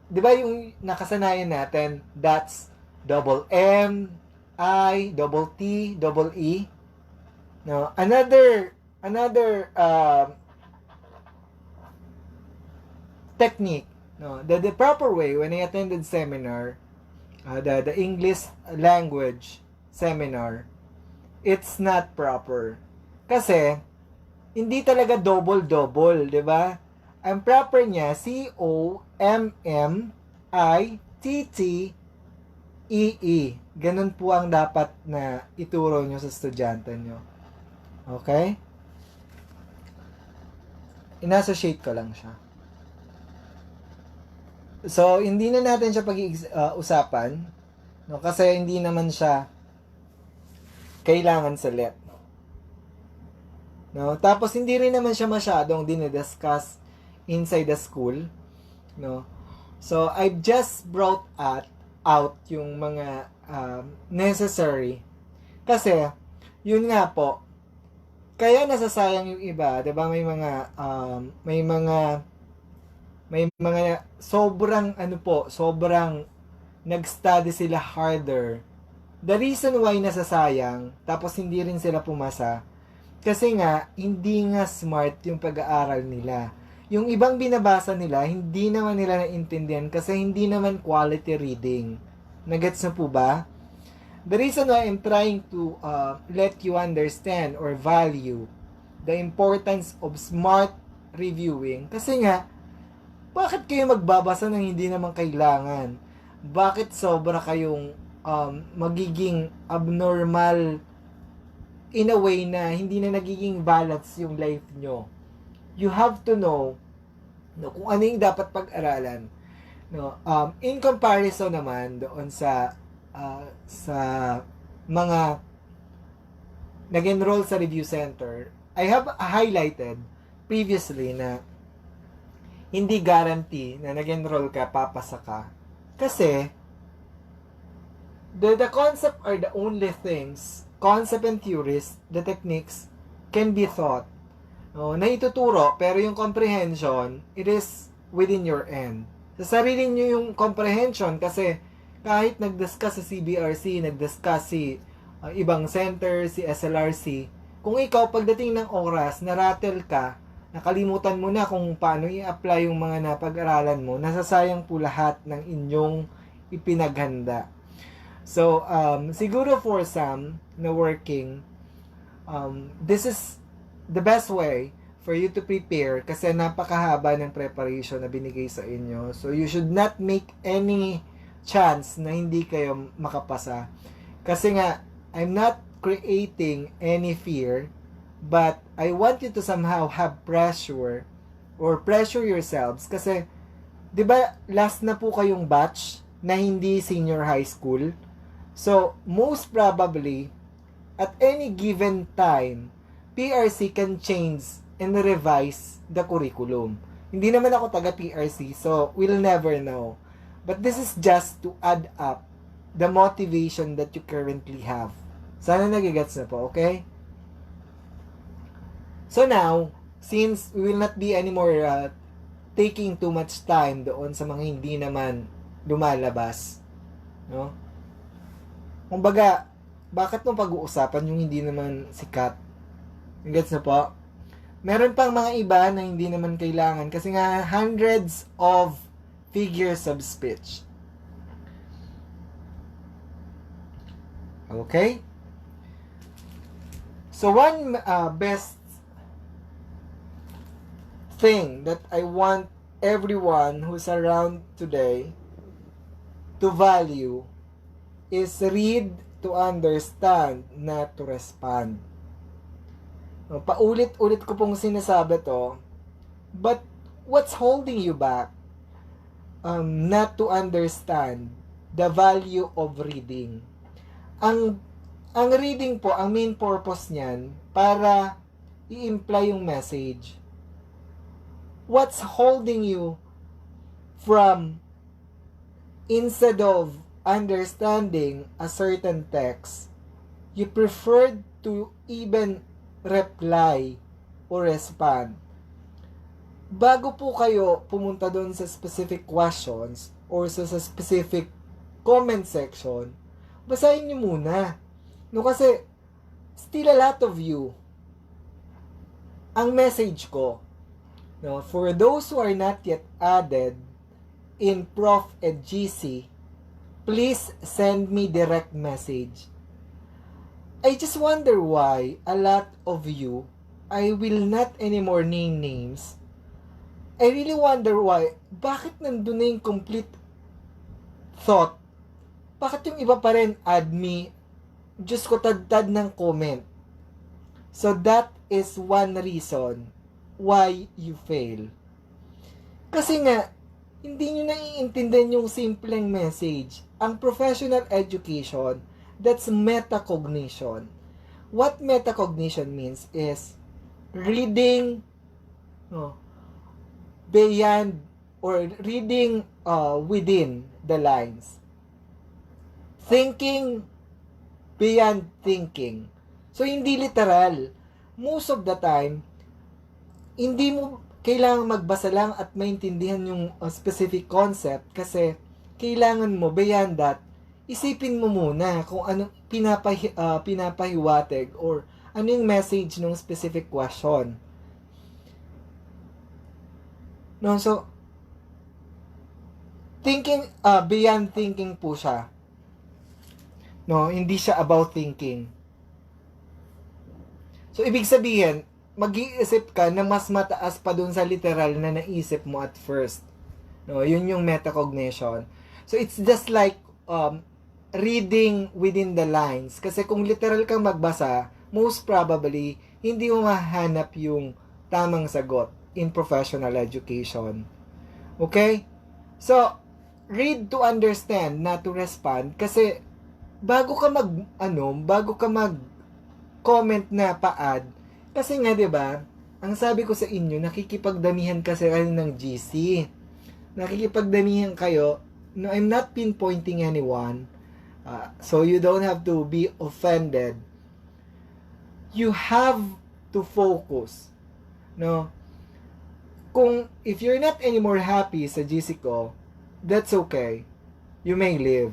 di ba yung nakasanayan natin, that's double M, I, double T, double E. No. Another technique, no, the proper way when I attended seminar, the English language seminar, it's not proper. Kasi, hindi talaga double, di ba? Ang proper niya, C-O-M-M-I-T-T-E-E. Ganun po ang dapat na ituro nyo sa estudyante nyo. Okay? In-associate ko lang siya. So, hindi na natin siya pag-usapan, no? Kasi hindi naman siya kailangan sa let. No? Tapos, hindi rin naman siya masyadong dinidiscuss inside the school. No? So, I've just brought out yung mga necessary. Kasi, yun nga po, kaya nasasayang yung iba, 'di ba? May mga sobrang nag-study sila harder. The reason why nasasayang tapos hindi rin sila pumasa kasi nga hindi nga smart yung pag-aaral nila. Yung ibang binabasa nila, hindi naman nila naintindihan kasi hindi naman quality reading. Nagets na po ba? The reason why I'm trying to let you understand or value the importance of smart reviewing, kasi nga, bakit kayo magbabasa ng hindi naman kailangan? Bakit sobra kayong magiging abnormal in a way na hindi na nagiging balance yung life nyo? You have to know kung ano yung dapat pag-aralan. No? In comparison naman doon sa mga nag-enroll sa review center, I have highlighted previously na hindi guarantee na nag-enroll ka, papasa ka. Kasi, the concept are the only things, concept and theories, the techniques, can be taught. No, na ituturo, pero yung comprehension, it is within your end. Sa sarili nyo yung comprehension kasi kahit nag-discuss sa CBRC, nag-discuss si ibang center, si SLRC, kung ikaw pagdating ng oras, narattle ka, nakalimutan mo na kung paano i-apply yung mga napag-aralan mo, nasasayang po lahat ng inyong ipinaghanda. So, siguro for some na working, this is the best way for you to prepare kasi napakahaba ng preparation na binigay sa inyo. So, you should not make any chance na hindi kayo makapasa. Kasi nga, I'm not creating any fear, but I want you to somehow have pressure or pressure yourselves kasi 'di ba last na po kayong batch na hindi senior high school. So most probably at any given time PRC can change and revise the curriculum. Hindi naman ako taga PRC, so we'll never know. But this is just to add up the motivation that you currently have. Sana nagigets na po, okay? So now, since we will not be anymore taking too much time doon sa mga hindi naman lumalabas, no? Kumbaga, bakit mo pag-uusapan yung hindi naman sikat? Gets na po? Meron pang mga iba na hindi naman kailangan kasi nga hundreds of figures of speech. Okay? So one best thing that I want everyone who's around today to value is read to understand, not to respond. Paulit-ulit ko pong sinasabi to, but what's holding you back? Not to understand the value of reading. Ang reading po, ang main purpose niyan, para i-imply yung message. What's holding you from, instead of understanding a certain text, you preferred to even reply or respond? Bago po kayo pumunta doon sa specific questions or sa specific comment section, basahin nyo muna. No, kasi still a lot of you, ang message ko, no, for those who are not yet added in Prof. Ed GC, please send me direct message. I just wonder why a lot of you, I will not anymore name names, I really wonder why, bakit nandun na yung complete thought? Bakit yung iba pa rin add me, Diyos ko, tad ng comment? So that is one reason why you fail. Kasi nga, hindi nyo naiintindihan yung simpleng message. Ang professional education, that's metacognition. What metacognition means is reading beyond or reading within the lines. Thinking beyond thinking. So, hindi literal. Most of the time, hindi mo kailangan magbasa lang at maintindihan yung specific concept kasi kailangan mo beyond that, isipin mo muna kung ano pinapahiwatig or ano yung message ng specific question. No, so thinking beyond thinking po siya. No, hindi siya about thinking. So ibig sabihin, mag-iisip ka na mas mataas pa dun sa literal na naisip mo at first. No, yun yung metacognition. So it's just like reading within the lines. Kasi kung literal kang magbasa, most probably, hindi mo mahanap yung tamang sagot in professional education. Okay? So, read to understand, not to respond. Kasi, bago ka mag-comment na pa-add, kasi nga, di ba, ang sabi ko sa inyo, nakikipagdamihan kasi kayo ng GC. Nakikipagdamihan kayo. No, I'm not pinpointing anyone. So you don't have to be offended. You have to focus. No? If you're not anymore happy sa GC ko, that's okay. You may leave.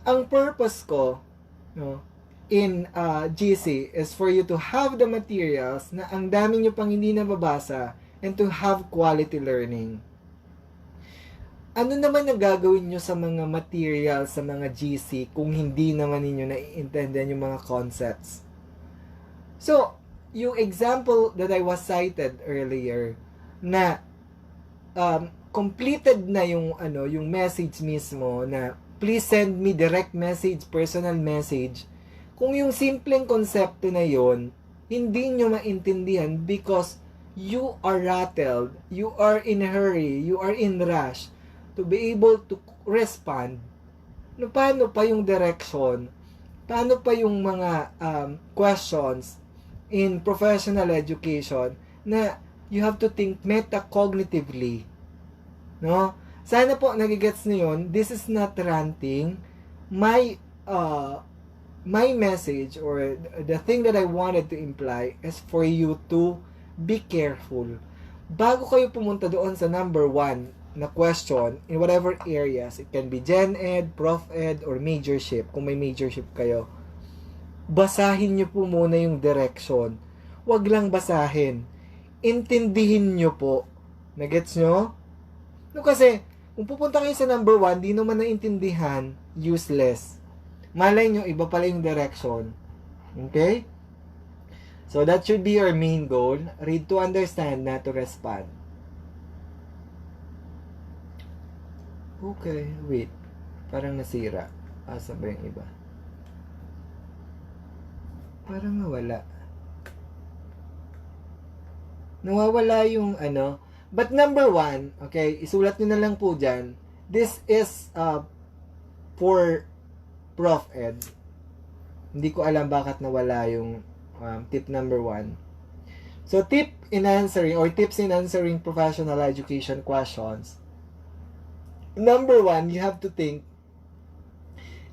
Ang purpose ko, no, in GC is for you to have the materials na ang dami nyo pang hindi nababasa and to have quality learning. Ano naman ang gagawin nyo sa mga materials, sa mga GC kung hindi naman ninyo naiintindihan yung mga concepts? So, yung example that I was cited earlier na completed na yung message mismo na please send me direct message, personal message. Kung yung simpleng konsepto na yon hindi nyo maintindihan because you are rattled, you are in a hurry, you are in rush to be able to respond. No, paano pa yung direction? Paano pa yung mga questions in professional education na you have to think metacognitively. No? Sana po nagigets niyo yun. This is not ranting. My message or the thing that I wanted to imply is for you to be careful. Bago kayo pumunta doon sa number 1 na question in whatever areas, it can be Gen Ed, Prof Ed, or majorship, kung may majorship kayo, basahin nyo po muna yung direction. Huwag lang basahin. Intindihin nyo po. Nagets nyo? No, kasi, kung pupunta kayo sa number 1, di naman naintindihan, useless. Malay nyo, iba pala yung direction. Okay? So, that should be your main goal. Read to understand, not to respond. Okay, wait. Parang nasira. Asa ba yung iba? Parang nawala. Nawawala yung ano. But number 1, okay, isulat nyo na lang po dyan. This is for Prof Ed. Hindi ko alam bakit nawala yung tip number 1. So, tips in answering professional education questions. Number 1, you have to think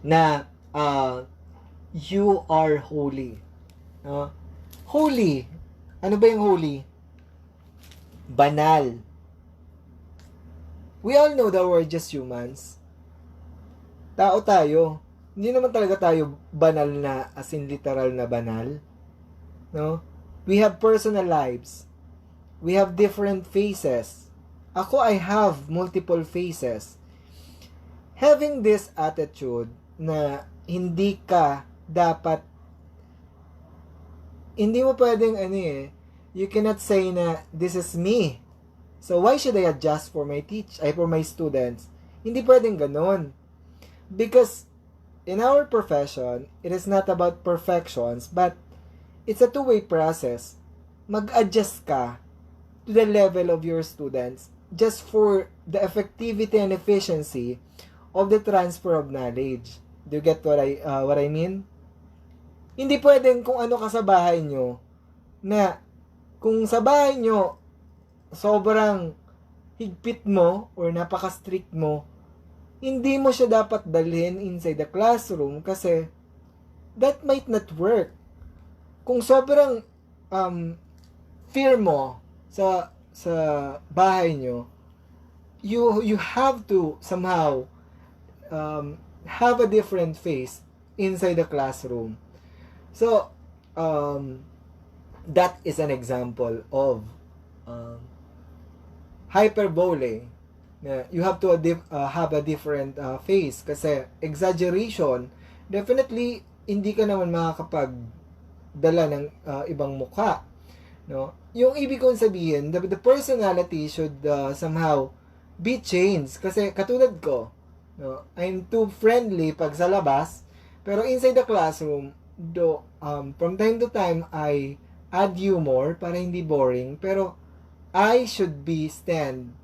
na you are holy. Holy. Ano ba yung holy? Banal. We all know that we're just humans. Tao tayo. Hindi naman talaga tayo banal na, as in literal na banal. No? We have personal lives. We have different faces. Ako, I have multiple faces. Having this attitude na hindi mo pwedeng you cannot say na this is me. So why should I adjust for my students? Hindi pwedeng ganon. Because in our profession, it is not about perfections, but it's a two-way process. Mag-adjust ka to the level of your students just for the effectivity and efficiency of the transfer of knowledge. Do you get what I mean? Hindi pwedeng kung ano ka sa bahay nyo, na kung sa bahay nyo sobrang higpit mo or napaka-strict mo, hindi mo siya dapat dalhin inside the classroom kasi that might not work. Kung sobrang fear mo sa bahay nyo, you have to somehow have a different face inside the classroom. So that is an example of hyperbole. You have to have a different face kasi exaggeration, definitely hindi ka naman makakapagdala ng ibang mukha, no? Yung ibig kong sabihin, the personality should somehow be changed kasi katulad ko, no, I'm too friendly pag sa labas, pero inside the classroom from time to time I add humor para hindi boring, pero I should be stand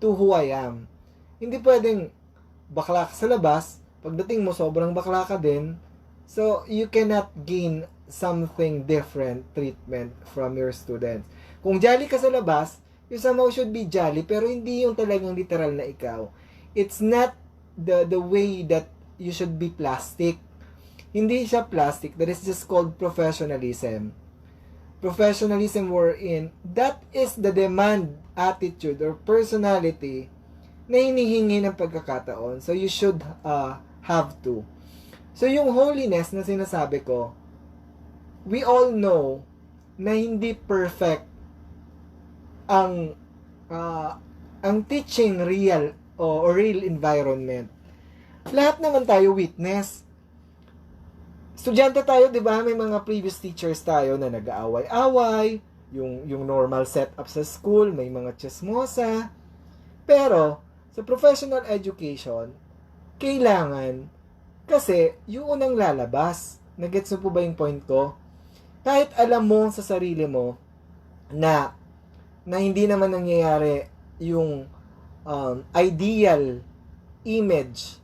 to who I am. Hindi pwedeng bakla ka sa labas, pagdating mo sobrang bakla ka din, so you cannot gain something different treatment from your students. Kung jolly ka sa labas, you somehow should be jolly, pero hindi yung talagang literal na ikaw. It's not the way that you should be plastic. Hindi siya plastic, that is just called professionalism. Professionalism wherein that is the demand attitude or personality na hinihingi ng pagkakataon. So you should have to. So yung holiness na sinasabi ko, we all know na hindi perfect ang teaching real o real environment. Lahat naman tayo witness. Estudyante tayo, 'di ba? May mga previous teachers tayo na nag-aaway-away, yung normal setup sa school, may mga chismosa. Pero sa professional education, kailangan kasi yung unang lalabas. Nagets mo po ba yung point ko? Kahit alam mo sa sarili mo na hindi naman nangyayari yung ideal image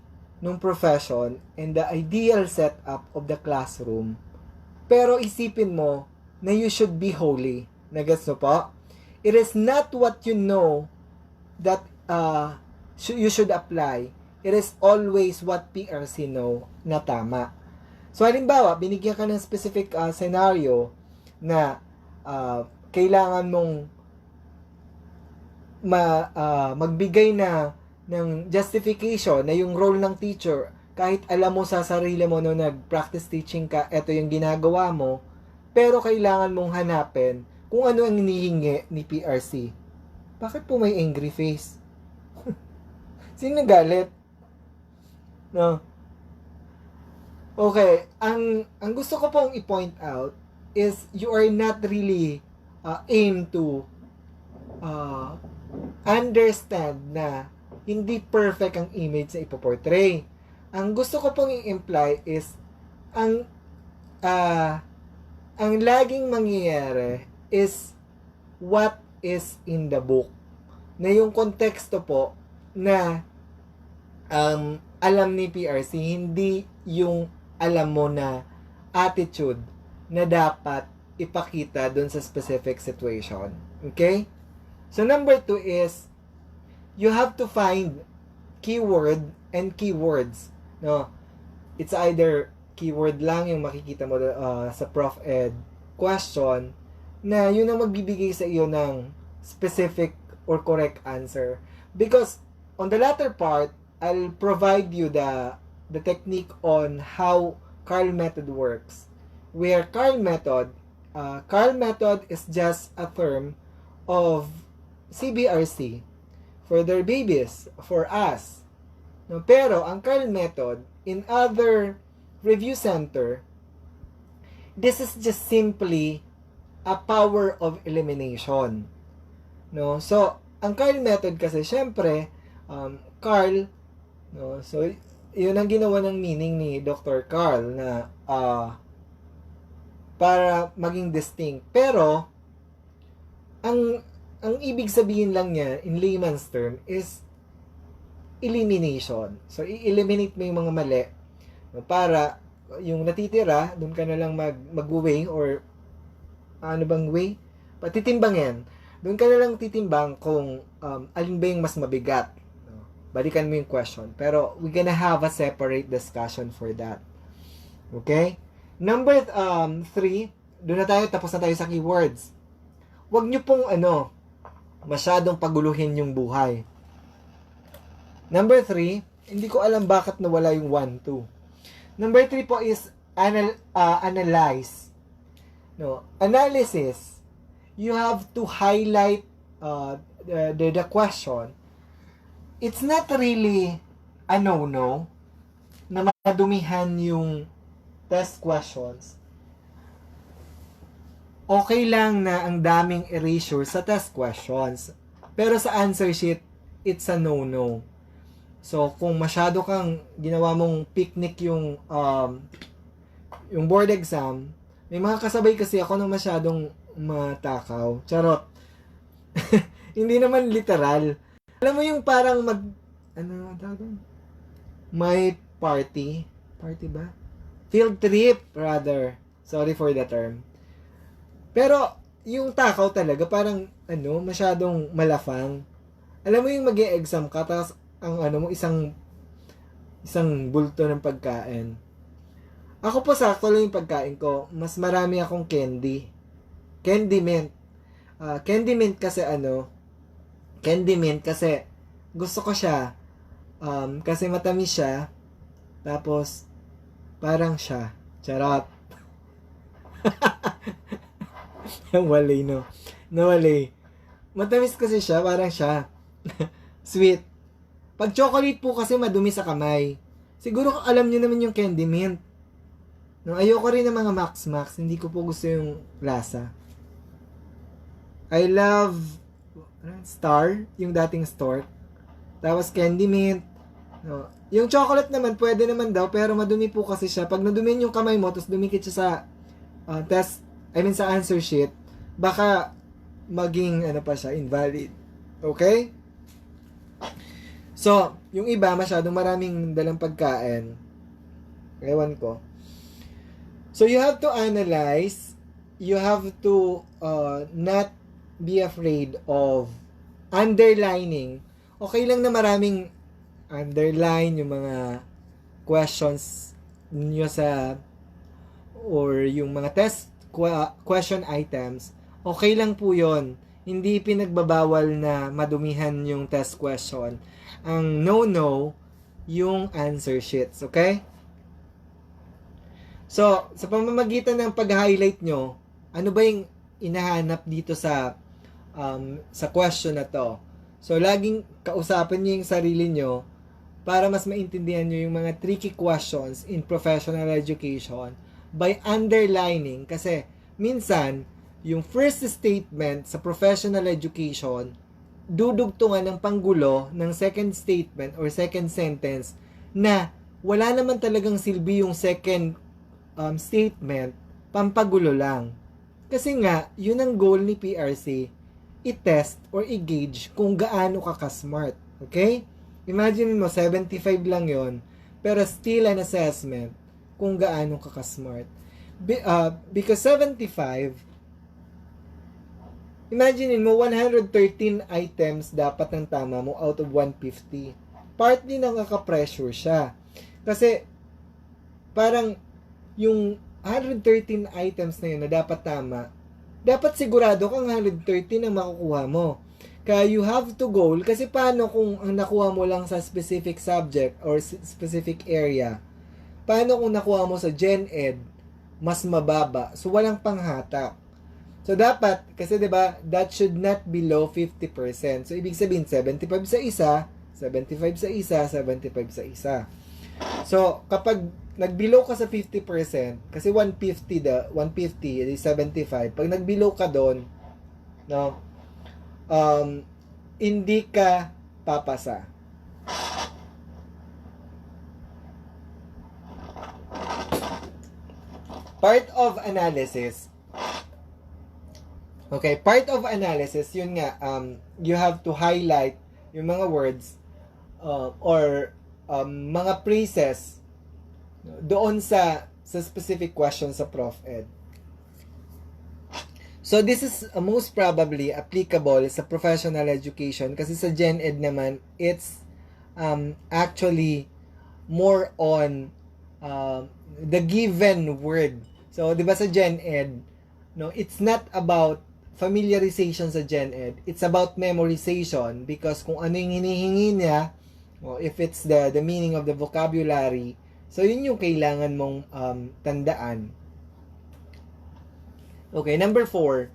ng profession and the ideal setup of the classroom, pero isipin mo na you should be holy. Nagets mo po? It is not what you know that you should apply. It is always what PRC know na tama. So, halimbawa, binigyan ka ng specific scenario na kailangan mong magbigay ng justification na yung role ng teacher, kahit alam mo sa sarili mo no nag-practice teaching ka, eto yung ginagawa mo, pero kailangan mong hanapin kung ano ang hinihingi ni PRC. Bakit po may angry face? Sino nagalit? No. Okay, ang gusto ko pong i-point out is you are not really aim to understand na hindi perfect ang image na ipoportray. Ang gusto ko pong i-imply is ang laging mangyayari is what is in the book. Na yung konteksto po na alam ni PRC, hindi yung alam mo na attitude na dapat ipakita dun sa specific situation. Okay? So, number 2 is you have to find keyword and keywords. No? It's either keyword lang yung makikita mo sa Prof. Ed question na yun ang magbibigay sa iyo ng specific or correct answer. Because on the latter part, I'll provide you the technique on how Carl method works. Where Carl method is just a term of CBRC for their babies, for us. No, pero ang Carl method in other review center, this is just simply a power of elimination. No, so ang Carl method kasi syempre Carl, no, so yun ang ginawa ng meaning ni Dr. Carl na para maging distinct. Pero ang ibig sabihin lang niya in layman's term is elimination. So i-eliminate mo yung mga mali, no, para yung natitira doon ka na lang mag-weigh or ano bang weigh? Patitimbang yan. Doon ka na lang titimbang kung alin ba yung mas mabigat. Balikan mo yung question. Pero we're gonna have a separate discussion for that. Okay? Number 3, doon na tayo, tapos na tayo sa keywords. Huwag nyo pong masyadong paguluhin yung buhay. Number 3, hindi ko alam bakit nawala yung 1, 2. Number 3 po is analyze. No, analysis. You have to highlight the question. It's not really a no-no na madumihan yung test questions. Okay lang na ang daming erasure sa test questions. Pero sa answer sheet, it's a no-no. So, kung masyado kang ginawa mong picnic yung board exam, may mga kasabay kasi ako ng masyadong matakaw. Charot. Hindi naman literal. Alam mo yung parang may party ba? Field trip, rather. Sorry for the term. Pero, yung takaw talaga, parang, masyadong malafang. Alam mo yung mag-e-exam ka, tapos, ang isang bulto ng pagkain. Ako po, sakto lang yung pagkain ko. Mas marami akong candy. Candy mint. Candy mint kasi gusto ko siya. Kasi matamis siya. Tapos, parang siya. Charot. Nawalay, no? Nawalay. Matamis kasi siya, parang siya. Sweet. Pag chocolate po kasi madumi sa kamay. Siguro alam niyo naman yung candy mint. No, ayoko rin ng mga Max Max. Hindi ko po gusto yung lasa. I love Star, yung dating store. Tapos candy mint. No. Yung chocolate naman, pwede naman daw, pero madumi po kasi siya. Pag nadumi yung kamay mo, tapos dumikit siya sa sa answer sheet, baka maging, pa siya, invalid. Okay? So, yung iba, masyadong maraming dalang pagkain. Ewan ko. So, you have to analyze you have to not be afraid of underlining. Okay lang na maraming underline yung mga questions nyo sa or yung mga test question items. Okay lang po yon. Hindi pinagbabawal na madumihan yung test question. Ang no-no, yung answer sheets. Okay? So, sa pamamagitan ng pag-highlight nyo, ano ba yung inahanap dito sa question na to? So, laging kausapin nyo yung sarili nyo para mas maintindihan nyo yung mga tricky questions in professional education by underlining. Kasi, minsan, yung first statement sa professional education, dudugtungan ng panggulo ng second statement or second sentence na wala naman talagang silbi yung second statement, pampagulo lang. Kasi nga, yun ang goal ni PRC, i-test or i-gauge kung gaano ka ka-smart. Okay? Imagine mo, 75 lang yon, pero still an assessment kung gaano ka ka-smart. Because 75, imagine mo, 113 items dapat ng tama mo out of 150. Partly nakaka-pressure siya. Kasi, parang, yung 113 items na yun na dapat tama, dapat sigurado kang 113 ang makukuha mo. Kaya you have to goal, kasi paano kung ang nakuha mo lang sa specific subject or specific area? Paano kung nakuha mo sa Gen Ed, mas mababa? So, walang panghatak. So, dapat, kasi 'di ba, that should not below 50%. So, ibig sabihin, 75 sa isa, 75 sa isa, 75 sa isa. So, kapag nag-below ka sa 50%, kasi 150 is 75. Pag nag-below ka doon, no, hindi ka papasa. Part of analysis. Okay, part of analysis, yun nga, you have to highlight yung mga words or mga phrases doon sa specific question sa Prof. Ed. So, this is most probably applicable sa professional education kasi sa Gen Ed naman, it's actually more on the given word. So, di ba sa Gen Ed, no, it's not about familiarization sa Gen Ed. It's about memorization because kung ano yung hinihingi niya, if it's the meaning of the vocabulary, so yun yung kailangan mong tandaan. Okay, number 4.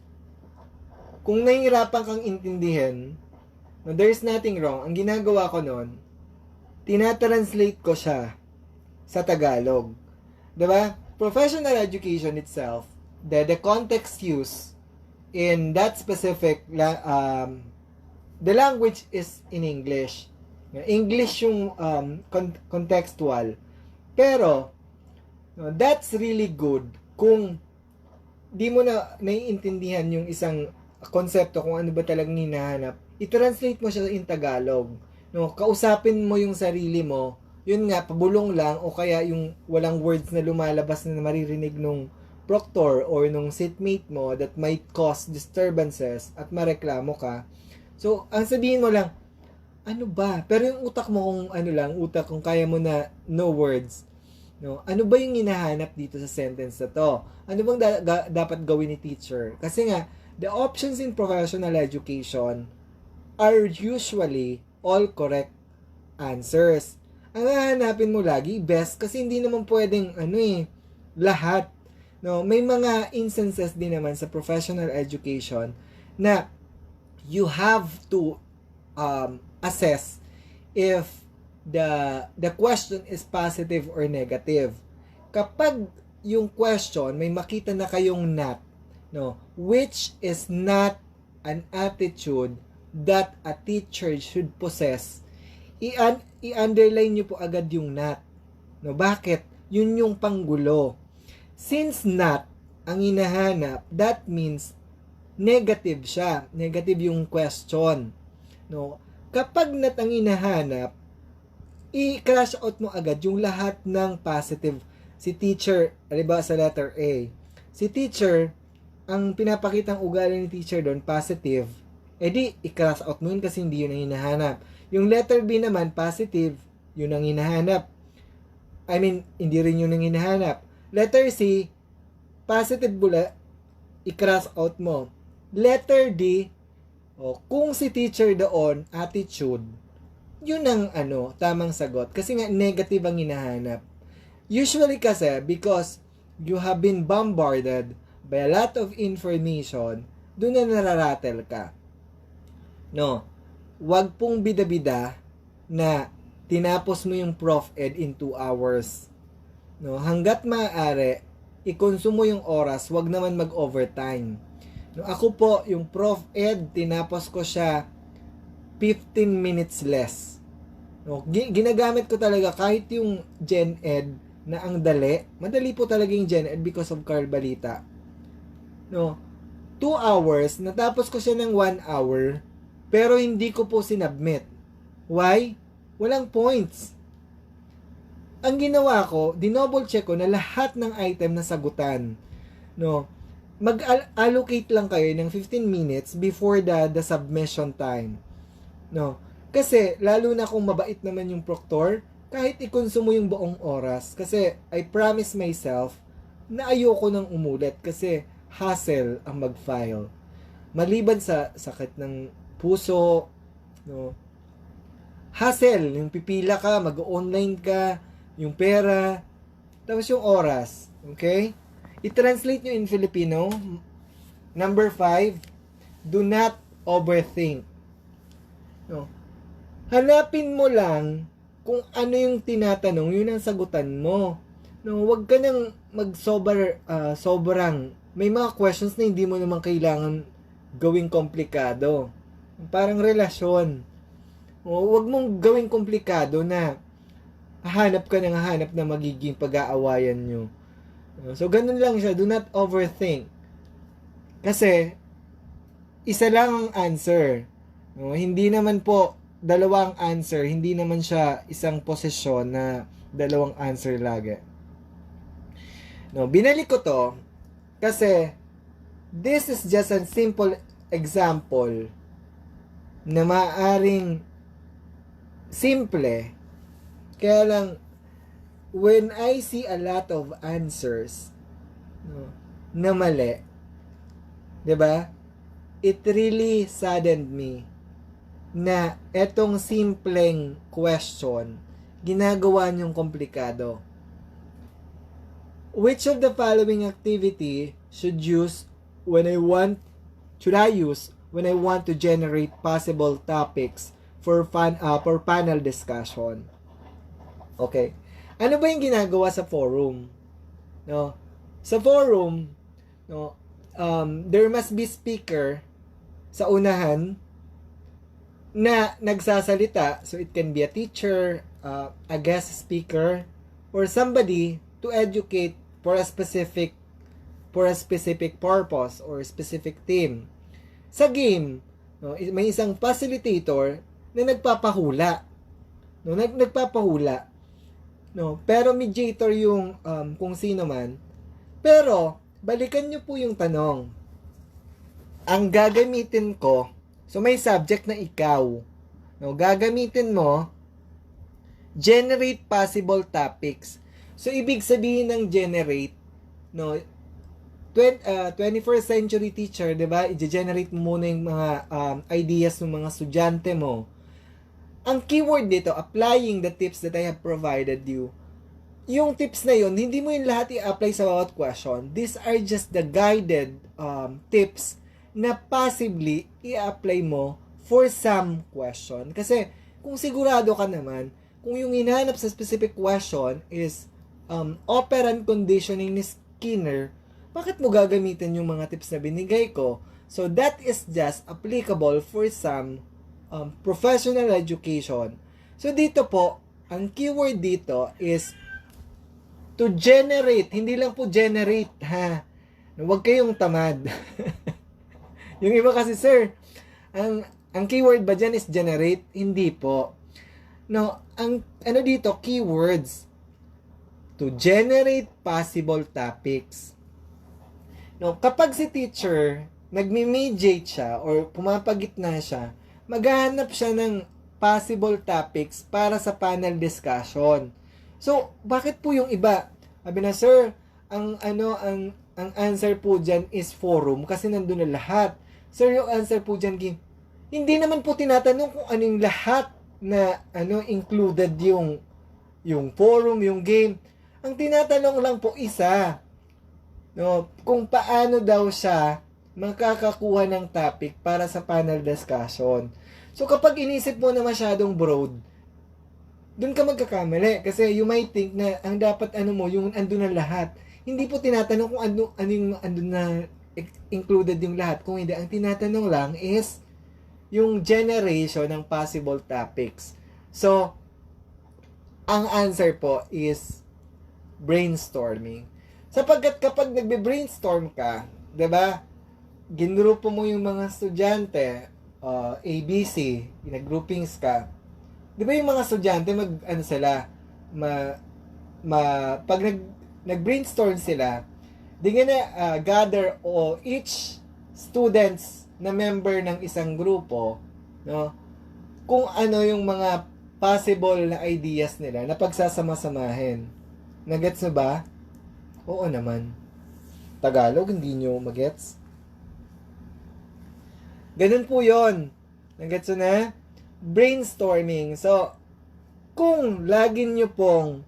Kung nahihirapan kang intindihin, no, there's nothing wrong. Ang ginagawa ko nun, tinatranslate ko siya sa Tagalog. Diba? Professional education itself, the context used in that specific the language is in English. English yung contextual. Pero, no, that's really good kung di mo na naiintindihan yung isang konsepto kung ano ba talagang hinahanap. I-translate mo siya in Tagalog. No, kausapin mo yung sarili mo. Yun nga, pabulong lang o kaya yung walang words na lumalabas na maririnig nung proctor or nung seatmate mo that might cause disturbances at mareklamo ka. So, ang sabihin mo lang, ano ba? Pero yung utak mo kung ano lang, utak kung kaya mo na no words. No, ano ba yung hinahanap dito sa sentence na to? Ano bang dapat gawin ni teacher? Kasi nga, the options in professional education are usually all correct answers. Ang hahanapin mo lagi, best, kasi hindi naman pwedeng, lahat. No, may mga instances din naman sa professional education na you have to assess if the question is positive or negative. Kapag yung question may makita na kayong not, no, which is not an attitude that a teacher should possess, i-underline nyo po agad yung not. No, bakit? Yun yung panggulo. Since not ang hinahanap, that means negative siya. Negative yung question. No, kapag not ang hinahanap, i-crash out mo agad yung lahat ng positive. Si teacher, halimbawa sa letter A, si teacher ang pinapakitang ugali ni teacher doon, positive, edi i-cross out mo yun kasi hindi yun ang hinahanap. Yung letter B naman, positive, yun ang hinahanap. I mean, hindi rin yun ang hinahanap. Letter C, positive bula, i-cross out mo. Letter D, kung si teacher doon, attitude, yun ang tamang sagot. Kasi nga, negative ang hinahanap. Usually kasi, because you have been bombarded by a lot of information, doon na nararatel ka. No, wag pong bida-bida na tinapos mo yung Prof Ed in 2 hours. No, hanggat maaari, ikonsumo yung oras, wag naman mag-overtime. No, ako po, yung Prof Ed, tinapos ko siya 15 minutes less. No, ginagamit ko talaga kahit yung Gen Ed na ang madali po talaga yung Gen Ed because of Carl Balita. No, 2 hours, natapos ko siya ng 1 hour, pero hindi ko po sinubmit. Why? Walang points. Ang ginawa ko, dinouble check ko na lahat ng item na sagutan. No, mag-allocate lang kayo ng 15 minutes before the submission time. No, kasi lalo na kung mabait naman yung proctor, kahit ikonsumo yung buong oras. Kasi I promise myself na ayoko nang umulit kasi hassle ang mag-file. Maliban sa sakit ng puso, no, hassle, yung pipila ka, mag-online ka, yung pera, tapos yung oras. Okay? I-translate nyo in Filipino. Number 5, do not overthink. No. Hanapin mo lang kung ano yung tinatanong, yun ang sagutan mo. No, wag ka nang sobrang. May mga questions na hindi mo naman kailangan gawing komplikado. Parang relasyon. Wag mong gawing komplikado na hahanap ka ng hahanap na magiging pag-aawayan nyo. So, ganun lang siya. Do not overthink. Kasi, isa lang ang answer. Hindi naman po dalawang answer. Hindi naman siya isang posisyon na dalawang answer lagi. Binalik ko to kasi this is just a simple example na maaaring simple. Kaya lang, when I see a lot of answers na mali, 'di ba? It really saddened me na etong simpleng question ginagawa niyong komplikado. Which of the following activity should I use when I want to generate possible topics for panel discussion? Okay. Ano ba yung ginagawa sa forum? No. Sa forum, no, there must be speaker sa unahan na nagsasalita. So it can be a teacher, a guest speaker, or somebody to educate for a specific purpose or specific theme. Sa game, no, may isang facilitator na nagpapahula. No, nagpapahula. No, pero mediator yung kung sino man. Pero balikan niyo po yung tanong. Ang gagamitin ko, so may subject na ikaw. No, gagamitin mo generate possible topics. So ibig sabihin ng generate, no, 21st century teacher, 'di ba? I-generate mo muna yung mga ideas ng mga estudyante mo. Ang keyword dito, applying the tips that I have provided you. Yung tips na yun, hindi mo yung lahat i-apply sa bawat question. These are just the guided tips na possibly i-apply mo for some question. Kasi kung sigurado ka naman, kung yung hinahanap sa specific question is operant conditioning ni Skinner, bakit mo gagamitin yung mga tips na binigay ko? So that is just applicable for some professional education. So dito po, ang keyword dito is to generate. Hindi lang po generate, ha. Huwag kayong tamad. Yung iba kasi, sir, ang keyword ba dyan is generate? Hindi po. No, ang ano dito, keywords. To generate possible topics. No, kapag si teacher nagme-mediate siya or pumapagitna siya, maghahanap siya ng possible topics para sa panel discussion. So, bakit po yung iba? Sabi na, sir, ang answer po dyan is forum kasi nandun na lahat. Sir, yung answer po dyan, hindi naman po tinatanong kung ano yung lahat na included yung forum, yung game. Ang tinatanong lang po isa, no, kung paano daw siya makakakuha ng topic para sa panel discussion. So, kapag inisip mo na masyadong broad, dun ka magkakamali. Kasi you might think na ang dapat yung andun na lahat. Hindi po tinatanong kung ano yung andun na included yung lahat. Kung hindi, ang tinatanong lang is yung generation ng possible topics. So, ang answer po is brainstorming. Sapagkat kapag nagbe-brainstorm ka, 'di ba? Ginrupo mo yung mga estudyante, ABC, ginag-groupings ka. 'Di ba yung mga estudyante pag nag-brainstorm sila, di gonna gather each students na member ng isang grupo, no? Kung ano yung mga possible na ideas nila na pagsasama-samahin. Nagets mo ba? Oo naman. Tagalog, hindi nyo magets? Ganun po yon. Nagets mo na? Brainstorming. So, kung lagi nyo pong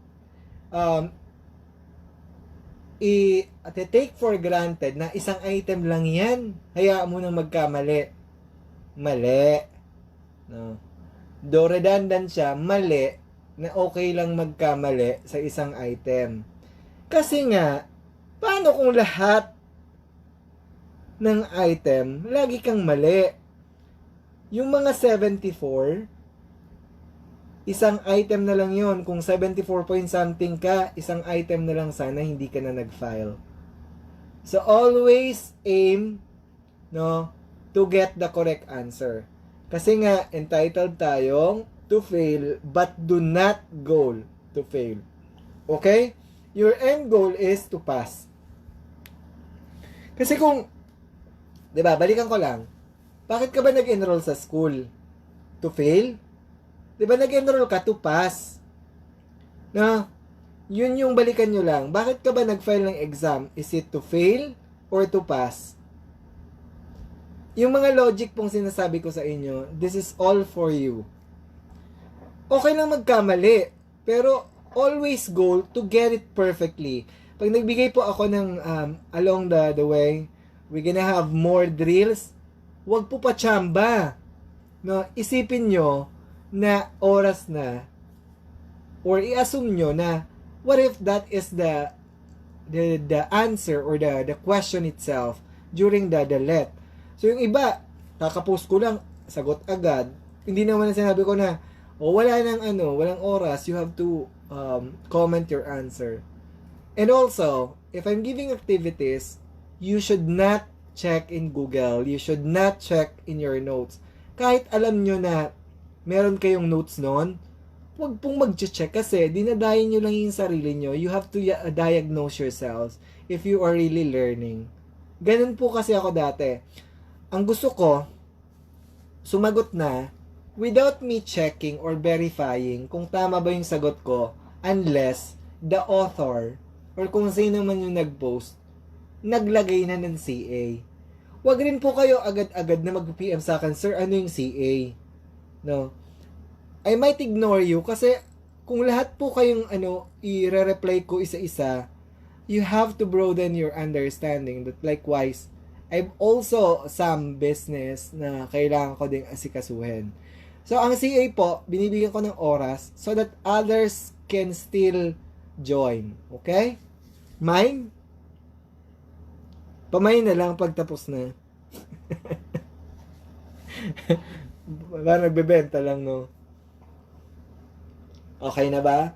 i-take for granted na isang item lang yan, hayaan mo nang magkamali. Mali. No. Do redundant siya, mali, na okay lang magkamali sa isang item. Kasi nga, paano kung lahat ng item, lagi kang mali? Yung mga 74, isang item na lang yon. Kung 74 point something ka, isang item na lang sana, hindi ka na nag-file. So, always aim, no, to get the correct answer. Kasi nga, entitled tayong to fail, but do not goal to fail. Okay? Your end goal is to pass. Kasi kung, di ba, balikan ko lang, bakit ka ba nag-enroll sa school? To fail? Di ba nag-enroll ka to pass? Na, yun yung balikan nyo lang. Bakit ka ba nag-file ng exam? Is it to fail or to pass? Yung mga logic pong sinasabi ko sa inyo, this is all for you. Okay lang magkamali, pero always goal to get it perfectly. Pag nagbigay po ako ng along the way, we're gonna have more drills. Huwag po pa-chamba. No, isipin nyo na oras na or i-assume nyo na what if that is the answer or the question itself during the let. So yung iba, kakapost ko lang, sagot agad. Hindi naman sinabi ko na walang oras, you have to comment your answer. And also, if I'm giving activities, you should not check in Google. You should not check in your notes. Kahit alam nyo na meron kayong notes noon, huwag pong mag-check kasi dinadayin nyo lang yung sarili nyo. You have to diagnose yourselves if you are really learning. Ganun po kasi ako dati. Ang gusto ko, sumagot na without me checking or verifying kung tama ba yung sagot ko unless the author or kung sino man yung nag-post naglagay na ng CA. Huwag rin po kayo agad-agad na mag-PM sa akin, sir, ano yung CA? No? I might ignore you kasi kung lahat po kayong i-reply ko isa-isa, you have to broaden your understanding that likewise, I've also some business na kailangan ko ding asikasuhin. So, ang CA po, binibigyan ko ng oras so that others can still join. Okay? Mine? Pamain na lang pagtapos na. Parang nagbebenta lang, no? Okay na ba?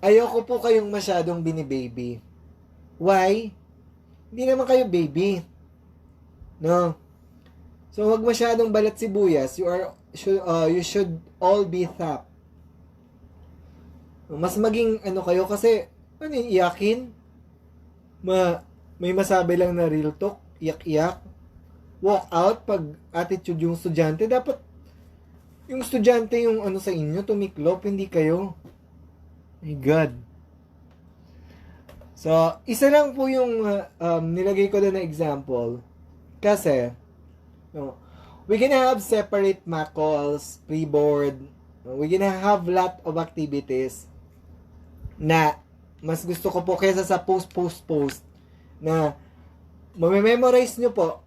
Ayoko po kayong masyadong binibaby. Why? Hindi naman kayo baby. No? So, wag masyadong balat sibuyas. You should all be thap. Mas maging ano kayo kasi, ano yung iyakin? May masabi lang na real talk, iyak-iyak. Walk out pag attitude yung estudyante. Dapat yung estudyante yung ano sa inyo, tumiklop, hindi kayo. My God. So, isa lang po yung nilagay ko doon na example. Kasi, no, we're gonna have separate mock calls, pre-board. We're gonna have lot of activities na mas gusto ko po kaysa sa post na mamememorize nyo po.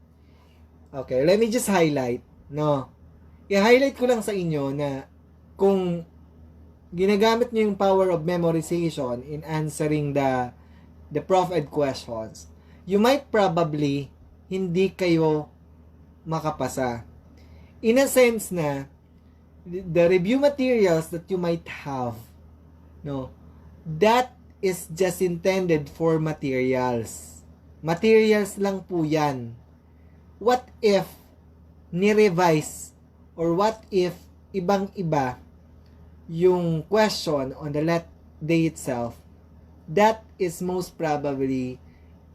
Okay, let me just highlight. No, i-highlight ko lang sa inyo na kung ginagamit nyo yung power of memorization in answering the prof ed questions, you might probably hindi kayo makapasa. In a sense na the review materials that you might have, no, that is just intended for materials. Materials lang po yan. What if ni-revise or what if ibang-iba yung question on the let day itself? That is most probably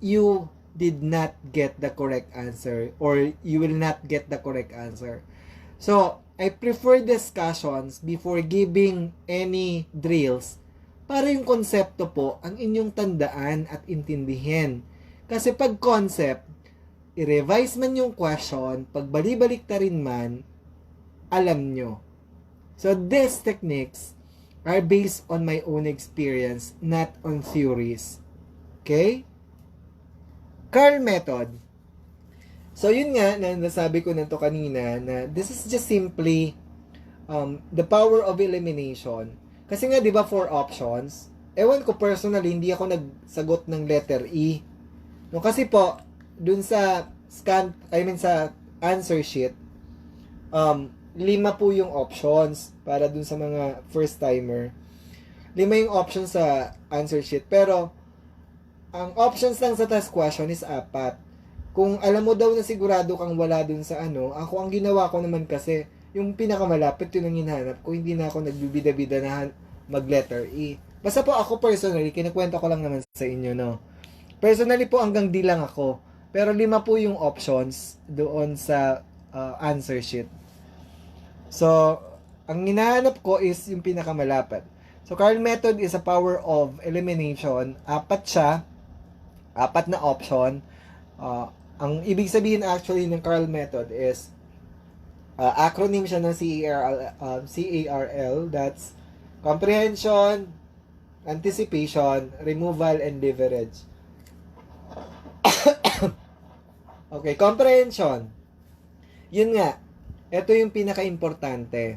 you did not get the correct answer or you will not get the correct answer. So, I prefer discussions before giving any drills para yung konsepto po ang inyong tandaan at intindihin. Kasi pag concept, i-revise man yung question, pag balik ta rin man, alam nyo. So, these techniques are based on my own experience, not on theories. Okay? Carl method. So, yun nga, nasabi ko na to kanina, na this is just simply the power of elimination. Kasi nga, di ba, 4 options? Ewan ko personally, hindi ako nagsagot ng letter E. No, kasi po, dun sa sa answer sheet, 5 po yung options para dun sa mga first timer. 5 yung options sa answer sheet. Pero, ang options lang sa task question is 4. Kung alam mo daw na sigurado kang wala dun sa ako ang ginawa ko naman kasi, yung pinakamalapit yun ang hinahanap ko, hindi na ako nagbibida-bida na mag-letter E. Basta po ako personally, kinakwento ko lang naman sa inyo, no? Personally po, hanggang D lang ako. Pero 5 po yung options doon sa answer sheet. So, ang hinahanap ko is yung pinakamalapit. So, Carl method is a power of elimination. 4 siya. 4 na option. Ang ibig sabihin actually ng Carl method is acronym siya ng CARL. That's comprehension, anticipation, removal, and leverage. Okay, comprehension. Yun nga, ito yung pinaka-importante.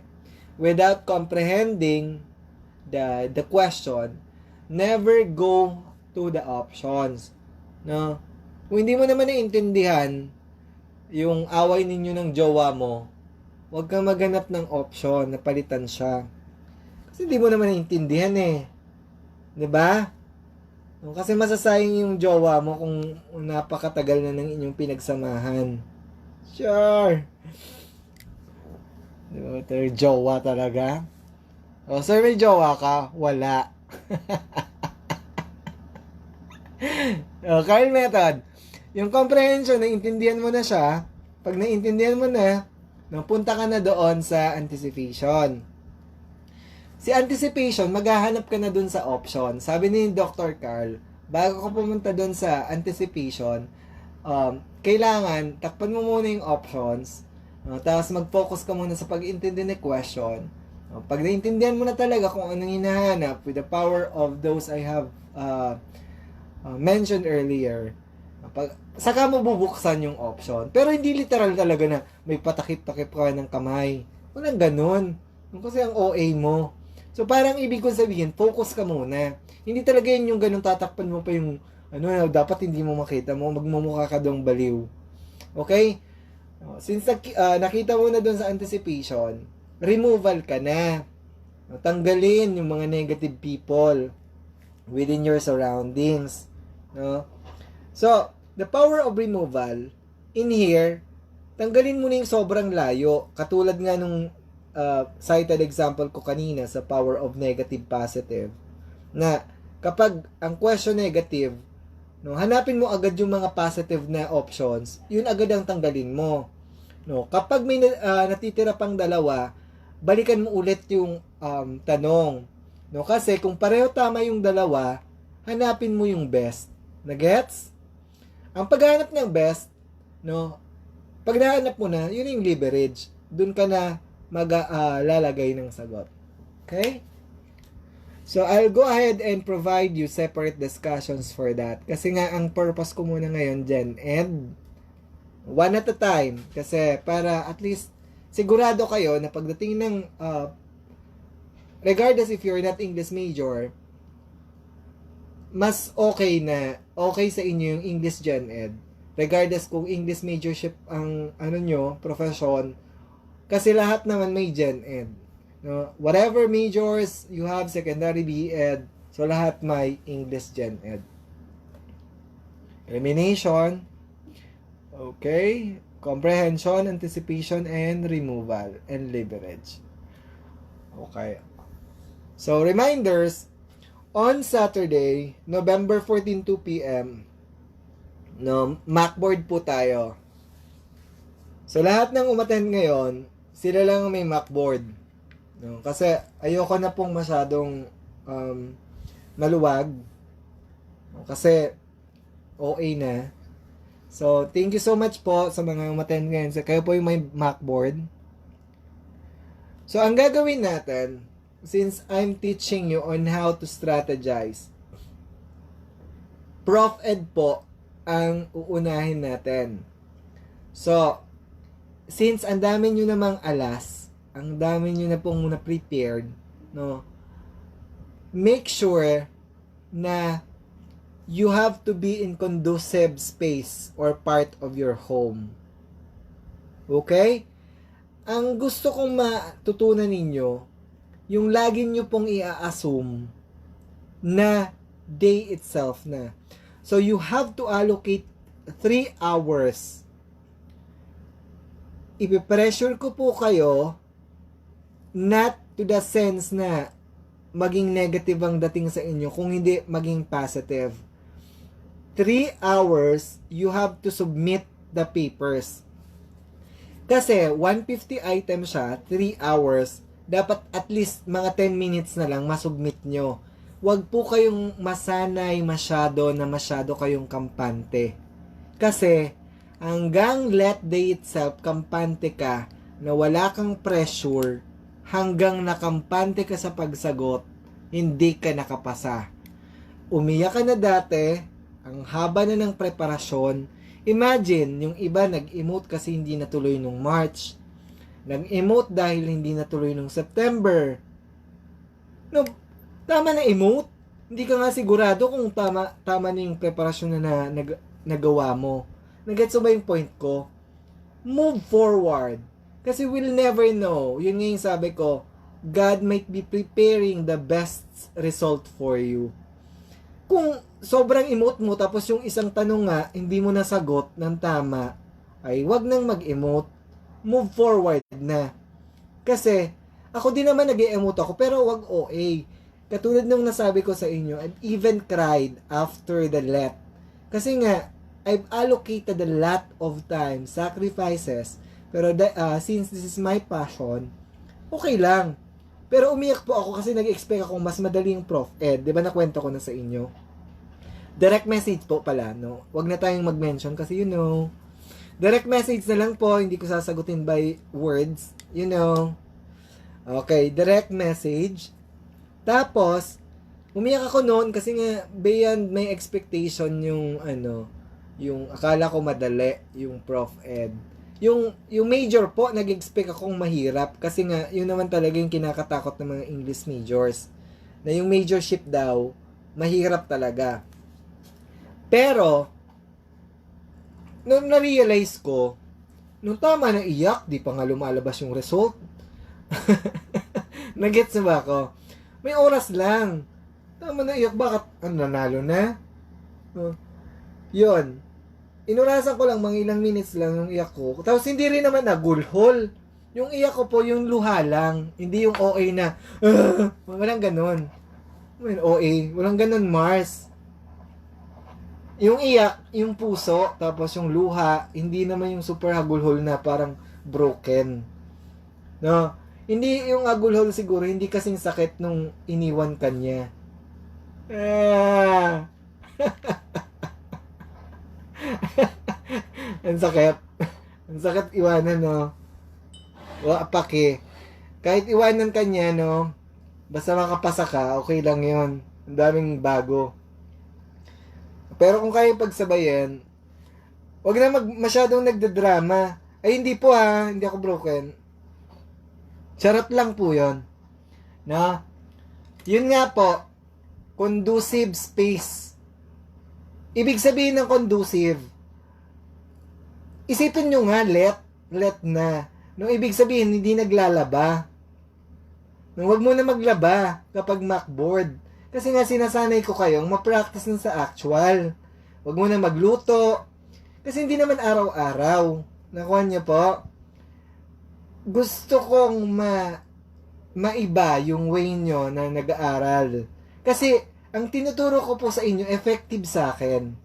Without comprehending the question, never go to the options. No? Kung hindi mo naman naiintindihan yung away ninyo ng jowa mo, huwag kang maghanap ng option na palitan siya. Kasi hindi mo naman naiintindihan eh. 'Di ba? Kasi masasayang yung jowa mo kung napakatagal na ng inyong pinagsamahan. Sure. Ito jowa talaga. O, sir, may jowa ka? Wala. Carl method. Yung comprehension, naintindihan mo na siya. Pag naintindihan mo na, napunta ka na doon sa anticipation. Si anticipation, maghahanap ka na dun sa option. Sabi ni Dr. Carl, bago ka pumunta dun sa anticipation, kailangan, takpan mo muna yung options, tapos mag-focus ka muna sa pag-intindi ng question. Pag naintindihan mo na talaga kung anong hinahanap with the power of those I have mentioned earlier, saka mo bubuksan yung option. Pero hindi literal talaga na may patakip-takip ka ng kamay. Walang ganun. Kasi ang OA mo. So, parang ibig kong sabihin, focus ka muna. Hindi talaga yun yung ganun tatakpan mo pa yung, dapat hindi mo makita mo, magmumukha ka dong baliw. Okay? Since nakita mo na doon sa anticipation, removal ka na. Tanggalin yung mga negative people within your surroundings. No? So, the power of removal, in here, tanggalin mo na yung sobrang layo. Katulad nga nung cited example ko kanina sa power of negative positive, na kapag ang question negative, no, hanapin mo agad yung mga positive na options, yun agad ang tanggalin mo. No, kapag may natitira pang dalawa, balikan mo ulit yung tanong. No, kasi kung pareho tama yung dalawa, hanapin mo yung best. Nagets? Ang paghahanap ng best, no, pag nahanap mo na, yun yung leverage. Doon ka na lalagay ng sagot. Okay? So, I'll go ahead and provide you separate discussions for that. Kasi nga, ang purpose ko muna ngayon dyan, and one at a time. Kasi para at least, sigurado kayo na pagdating ng, regardless if you're not English major, mas okay sa inyo yung English Gen Ed. Regardless kung English majorship ang profession, kasi lahat naman may Gen Ed. No, whatever majors you have, secondary BEd, so lahat may English Gen Ed. Elimination, okay, comprehension, anticipation, and removal, and leverage. Okay. So, reminders, on Saturday, November 14, 2 p.m., no, Macboard po tayo. So, lahat ng umattend ngayon, sila lang may Macboard. No, kasi ayoko na pong masyadong maluwag. Kasi OA na. So, thank you so much po sa mga umattend ngayon. So, kayo po yung may Macboard. So, ang gagawin natin, since I'm teaching you on how to strategize, Prof. Ed po ang uunahin natin. So, since ang dami nyo namang alas, ang dami nyo na pong na-prepared, no? Make sure na you have to be in conducive space or part of your home. Okay? Ang gusto kong matutunan ninyo, yung lagi nyo pong i-assume na day itself na. So, you have to allocate 3 hours. Ipipressure ko po kayo, not to the sense na maging negative ang dating sa inyo, kung hindi maging positive. 3 hours, you have to submit the papers. Kasi 150 items siya, 3 hours, dapat at least mga 10 minutes na lang masubmit nyo. Huwag po kayong masanay masyado kayong kampante. Kasi hanggang let day itself, kampante ka, na wala kang pressure, hanggang nakampante ka sa pagsagot, hindi ka nakapasa. Umiyak ka na dati, ang haba na ng preparasyon. Imagine, yung iba nag-emote kasi hindi natuloy nung March. Nag-emote dahil hindi natuloy nung September. No, tama na emote. Hindi ka nga sigurado kung tama na yung preparasyon na nagawa mo. Nagets mo ba yung point ko? Move forward. Kasi we'll never know. Yun nga yung sabi ko, God might be preparing the best result for you. Kung sobrang emote mo, tapos yung isang tanong nga, hindi mo nasagot ng tama, ay wag nang mag-emote. Move forward na. Kasi, ako din naman nag-emote ako, pero wag OA. Katulad nung nasabi ko sa inyo, I even cried after the let. Kasi nga, I've allocated a lot of time, sacrifices, pero since this is my passion, okay lang. Pero umiyak po ako kasi nag-expect ako mas madali yung Prof. Ed. Di ba nakwento ko na sa inyo? Direct message po pala, no? Huwag na tayong mag-mention kasi you know. Direct message na lang po, hindi ko sasagutin by words. You know. Okay, direct message. Tapos, umiyak ako noon kasi nga beyond my expectation yung yung akala ko madali yung Prof. Ed. Yung major po, nag-expect akong mahirap kasi nga, yun naman talaga yung kinakatakot ng mga English majors. Na yung majorship daw, mahirap talaga. Pero, nung na-realize ko, nung tama na iyak, di pa nga lumalabas yung result. Nagets na ba ako? May oras lang. Tama na iyak, bakit nanalo na? Yun. Inurasan ko lang, mga ilang minutes lang yung iyak ko. Tapos hindi rin naman nagulhol. Yung iyak ko po, yung luha lang. Hindi yung OA na, walang ganun. OA, walang ganun, Mars. Yung iyak, yung puso, tapos yung luha, hindi naman yung super hagulhol na parang broken. No? Hindi yung hagulhol siguro, hindi kasing sakit nung iniwan kanya. Ang sakit. Ang sakit iwanan, no? Apake. Kahit iwanan kanya, no? Basta makapasa ka, okay lang yon. Ang daming bago. Pero kung kayo pagsabayan, wag na masyadong nagdadrama. Ay, hindi po ha. Hindi ako broken. Charot lang po yon. No? Yun nga po, conducive space. Ibig sabihin ng conducive, isipin nyo nga, let na. No, ibig sabihin, hindi naglalaba. No, wag mo na maglaba kapag Macboard. Kasi nga sinasanay ko kayong ma-practice na sa actual. Wag mo na magluto. Kasi hindi naman araw-araw. Nakuha niyo po? Gusto kong maiba yung way nyo na nag-aaral. Kasi, ang tinuturo ko po sa inyo, effective sa akin.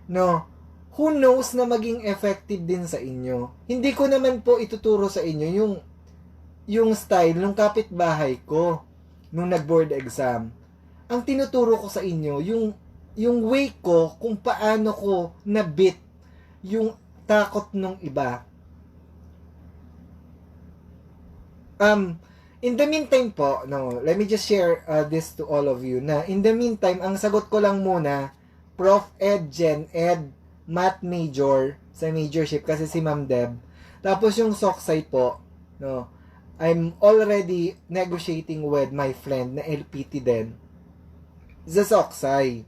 No? Who knows na maging effective din sa inyo? Hindi ko naman po ituturo sa inyo yung style ng kapitbahay ko nung nag-board exam. Ang tinuturo ko sa inyo, yung way ko kung paano ko na-beat yung takot ng iba. In the meantime po, no, let me just share this to all of you na in the meantime, ang sagot ko lang muna, Prof. Ed, Gen Ed, Math Major, sa majorship kasi si Ma'am Deb. Tapos yung Soksay po, no, I'm already negotiating with my friend na LPT din sa Soksay.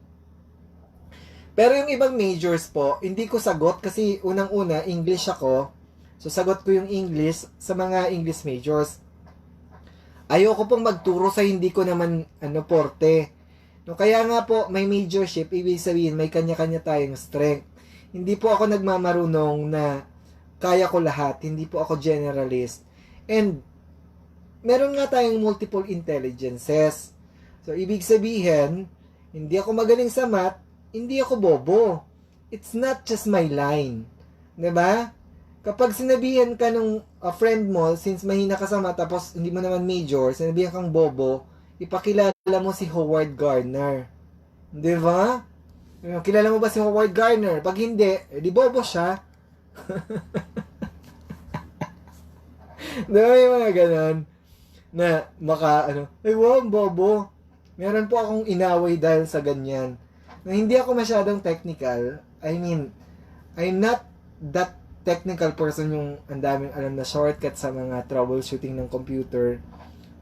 Pero yung ibang majors po, hindi ko sagot kasi unang-una, English ako. So, sagot ko yung English sa mga English majors. Ayoko pong magturo sa hindi ko naman, porte. No, kaya nga po, may majorship, ibig sabihin, may kanya-kanya tayong strength. Hindi po ako nagmamarunong na kaya ko lahat. Hindi po ako generalist. And, meron nga tayong multiple intelligences. So, ibig sabihin, hindi ako magaling sa math, hindi ako bobo. It's not just my line. 'Di ba? Kapag sinabihan ka nung friend mo, since mahina ka sa math, tapos hindi mo naman major, sinabihan kang bobo, ipakilala mo si Howard Gardner. 'Di ba? Kilala mo ba si Howard Gardner? Pag hindi, di bobo siya. Diba yung mga ganon? Na ay wow, bobo. Meron po akong inaway dahil sa ganyan. Na hindi ako masyadong technical. I mean, I'm not that technical person yung ang daming alam na shortcut sa mga troubleshooting ng computer.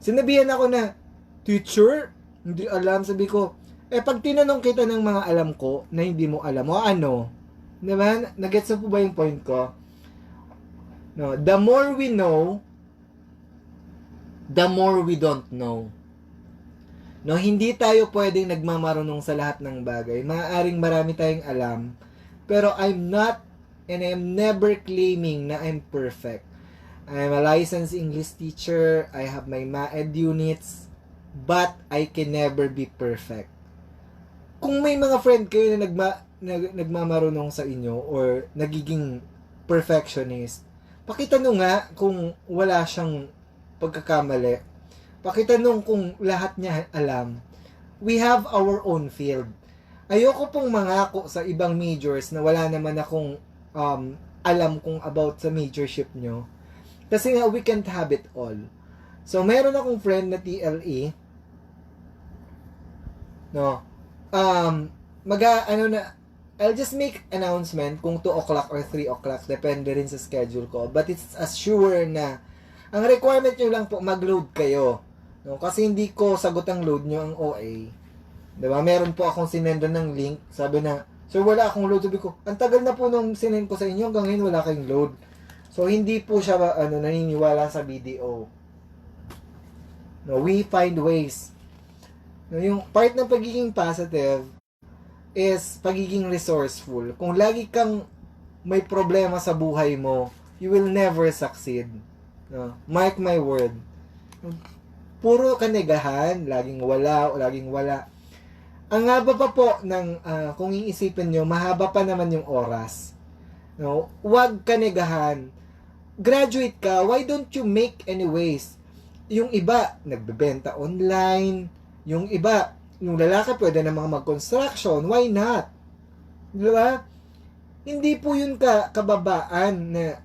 Sinabihan ako na, teacher, hindi alam. Sabi ko, pag tinanong kita ng mga alam ko na hindi mo alam, o ano? Diba? Nagets mo po ba yung point ko? No, the more we know, the more we don't know. No, hindi tayo pwedeng nagmamarunong sa lahat ng bagay. Maaaring marami tayong alam, pero I'm not and I'm never claiming na I'm perfect. I'm a licensed English teacher, I have my MAED units, but I can never be perfect. Kung may mga friend kayo na nagmamarunong sa inyo or nagiging perfectionist, pakitanong nga kung wala siyang pagkakamali. Pakitanong kung lahat niya alam. We have our own field. Ayoko pong mangako sa ibang majors na wala naman akong alam kung about sa majorship nyo. Kasi nga, we can't have it all. So, meron akong friend na TLE. No. I'll just make announcement kung 2 o'clock or 3 o'clock. Depende rin sa schedule ko. But it's as sure na ang requirement nyo lang po, mag-load kayo. No, kasi hindi ko sagot ang load nyo ang OA. Diba? Meron po akong sinendan ng link. Sabi na, sir, wala akong load. Sabi ko, ang tagal na po nung sinend ko sa inyo, hanggang ngayon wala kayong load. So, hindi po siya naniniwala sa BDO. No, we find ways. No, yung part ng pagiging positive is pagiging resourceful. Kung lagi kang may problema sa buhay mo, you will never succeed. No? Mark my word. Puro kanegahan, laging wala, laging wala. Ang haba pa po ng, kung iisipin nyo, mahaba pa naman yung oras. No? Huwag kanegahan. Graduate ka, why don't you make anyways? Yung iba, nagbebenta online. Yung iba, yung lalaki pwede na mga mag-construction. Why not? Diba? Hindi po yun kababaan na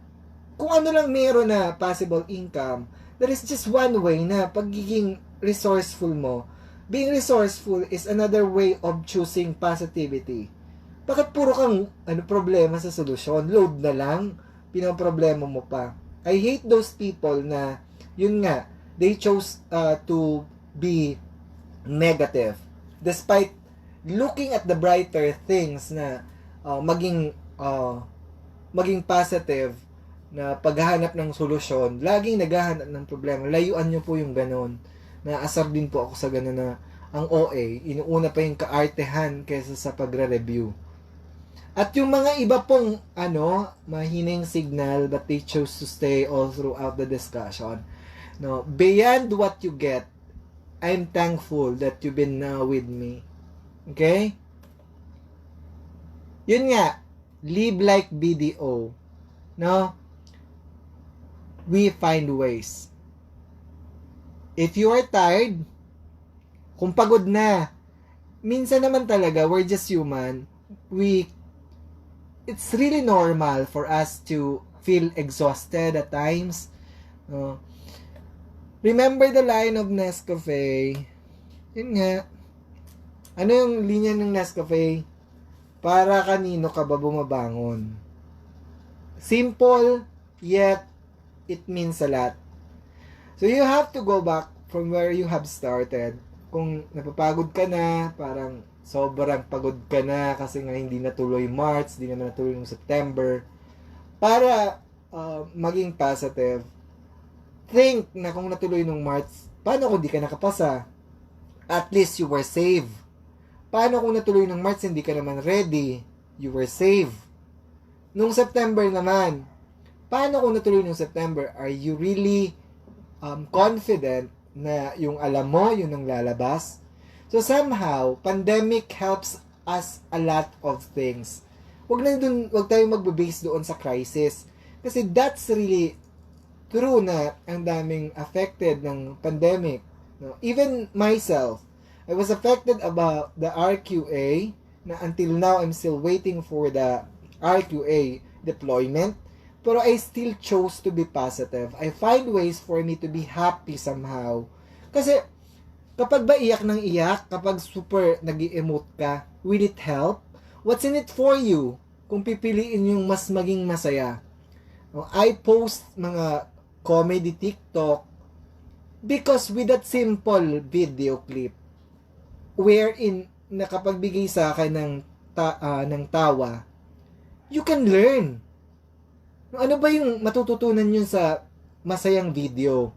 kung ano lang meron na possible income, there is just one way na pagiging resourceful mo. Being resourceful is another way of choosing positivity. Bakit puro kang problema sa solusyon? Load na lang, pinoproblema mo pa. I hate those people na, yun nga, they chose to be negative. Despite looking at the brighter things na maging positive na paghahanap ng solusyon, laging naghahanap ng problema. Layuan nyo po yung ganon. Naasar din po ako sa ganon na ang OA, inuuna pa yung kaartehan kaysa sa pagre-review. At yung mga iba pong mahinang signal but they chose to stay all throughout the discussion. No, beyond what you get, I'm thankful that you've been now with me. Okay? Yun nga, live like BDO. No? We find ways. If you are tired, kung pagod na, minsan naman talaga, we're just human. It's really normal for us to feel exhausted at times. Remember the line of Nescafe? Yun nga. Ano yung linya ng Nescafe? Para kanino ka ba bumabangon? Simple, yet it means a lot. So you have to go back from where you have started. Kung napapagod ka na, parang sobrang pagod ka na kasi nga hindi natuloy March, hindi naman natuloy yung September. Para maging positive, think na kung natuloy nung March, paano kung di ka nakapasa? At least you were safe. Paano kung natuloy ng March, hindi ka naman ready? You were safe. Nung September naman, paano kung natuloy nung September? Are you really confident na yung alam mo, yun ang lalabas? So somehow, pandemic helps us a lot of things. Wag tayong magbe-base doon sa crisis. Kasi that's really true na ang daming affected ng pandemic. No? Even myself, I was affected about the RQA na until now I'm still waiting for the RQA deployment. Pero I still chose to be positive. I find ways for me to be happy somehow. Kasi kapag ba iyak ng iyak, kapag super nag-emote ka, will it help? What's in it for you? Kung pipiliin yung mas maging masaya. I post mga comedy TikTok because with that simple video clip wherein nakapagbigay sa akin ng tawa, you can learn. Ano ba yung matututunan nyo sa masayang video?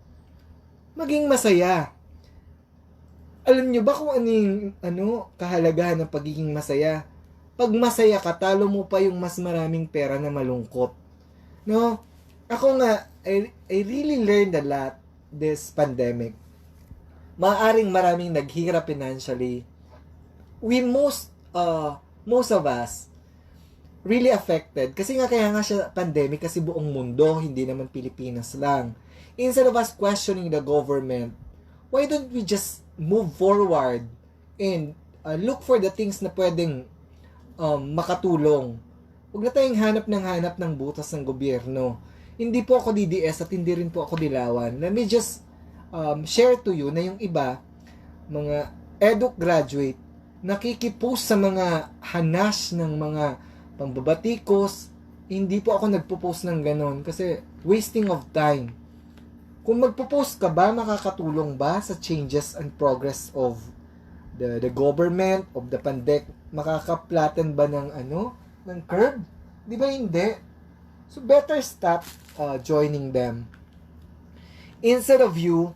Maging masaya. Alam nyo ba kung kahalagahan ng pagiging masaya? Pag masaya ka, talo mo pa yung mas maraming pera na malungkot. No? Ako nga, I really learned a lot this pandemic. Maaring maraming naghirap financially. Most of us really affected. Kasi nga kaya nga siya pandemic kasi buong mundo, hindi naman Pilipinas lang. Instead of us questioning the government, why don't we just move forward and look for the things na pwedeng makatulong? Huwag na tayong hanap ng butas ng gobyerno. Hindi po ako DDS at hindi rin po ako dilawan. Let me just share to you na yung iba, mga edu graduate, nakikipost sa mga hanas ng mga pambabatikos. Hindi po ako nagpo-post ng ganon kasi wasting of time. Kung magpo-post ka ba, makakatulong ba sa changes and progress of the government, of the pandemic? Makaka-flatten ba ng curve? Di ba hindi? So better stop joining them. Instead of you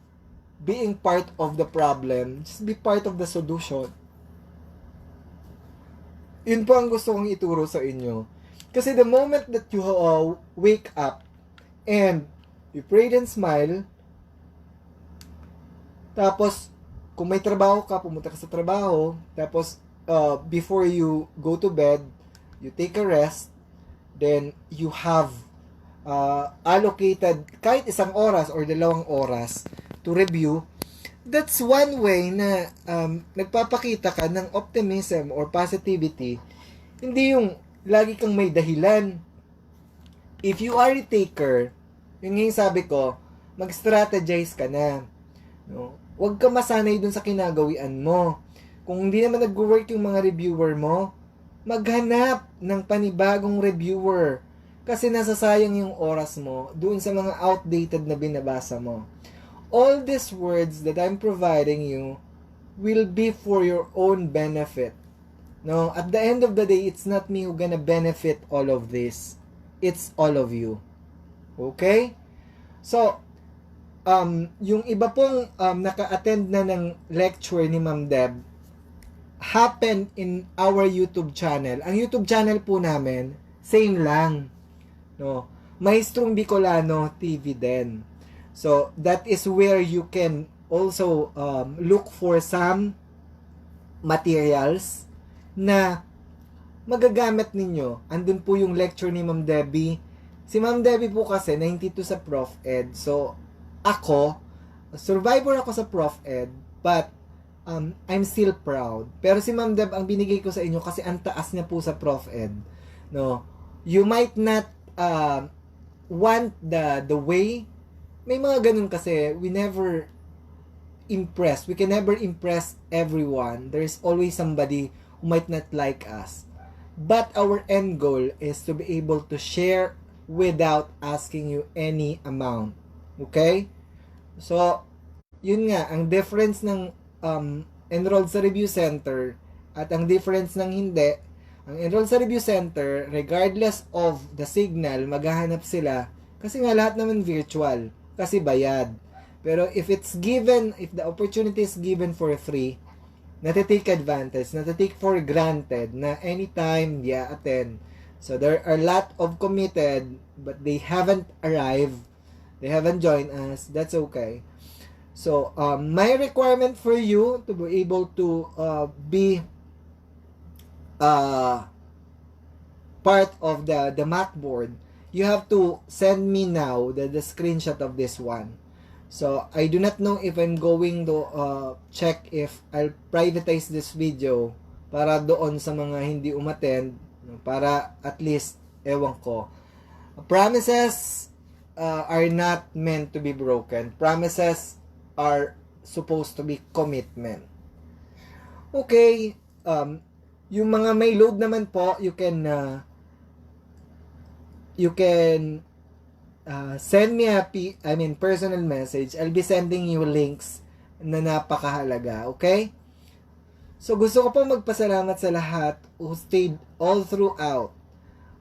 being part of the problem, just be part of the solution. Yun po ang gusto kong ituro sa inyo. Kasi the moment that you wake up and You prayed and smile. Tapos, kung may trabaho ka, pumunta ka sa trabaho. Tapos, before you go to bed, you take a rest. Then, you have allocated kahit 1 oras or 2 oras to review. That's one way na nagpapakita ka ng optimism or positivity. Hindi yung lagi kang may dahilan. If you are a taker, yun nga yung sabi ko, mag-strategize ka na. No? Huwag ka masanay dun sa kinagawian mo. Kung hindi naman nag-work yung mga reviewer mo, maghanap ng panibagong reviewer. Kasi nasasayang yung oras mo doon sa mga outdated na binabasa mo. All these words that I'm providing you will be for your own benefit. No, at the end of the day, it's not me who gonna benefit all of this. It's all of you. Okay? So, yung iba pong naka-attend na ng lecture ni Ma'am Deb happened in our YouTube channel. Ang YouTube channel po namin, same lang. No? Maestrong Bicolano TV din. So, that is where you can also look for some materials na magagamit ninyo. Andun po yung lecture ni Ma'am Debbie. Si Ma'am Debbie po kasi 92 sa Prof. Ed. So, ako, survivor ako sa Prof. Ed, but I'm still proud. Pero si Ma'am Deb, ang binigay ko sa inyo kasi ang taas niya po sa Prof. Ed. No? You might not want the way. May mga ganun kasi, we never impress. We can never impress everyone. There's always somebody who might not like us. But our end goal is to be able to share without asking you any amount. Okay? So, yun nga, ang difference ng enrolled sa review center at ang difference ng hindi, ang enrolled sa review center, regardless of the signal, maghahanap sila kasi nga lahat naman virtual, kasi bayad. Pero if it's given, if the opportunity is given for free, natitake advantage, natitake for granted na anytime they attend. So there are a lot of committed, but they haven't arrived. They haven't joined us. That's okay. So, my requirement for you to be able to be part of the Mac board, you have to send me now the screenshot of this one. So, I do not know if I'm going to check if I'll privatize this video para doon sa mga hindi umattend, para at least, ewan ko. Promises are not meant to be broken. Promises are supposed to be commitment. Okay, yung mga may load naman po, you can send me a personal message. I'll be sending you links na napakahalaga, okay? So gusto ko pong magpasalamat sa lahat who stayed all throughout,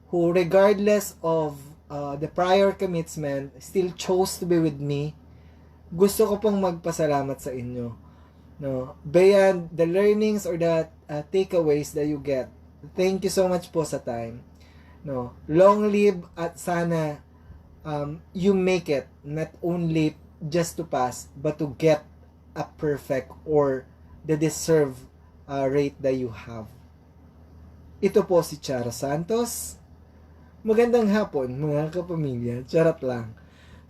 who regardless of the prior commitment still chose to be with me. Gusto ko pong magpasalamat sa inyo. No, beyond the learnings or the takeaways that you get. Thank you so much po sa time. No, long live at sana you make it not only just to pass but to get a perfect or the deserved rate that you have. Ito po si Charo Santos. Magandang hapon mga kapamilya. Charot lang.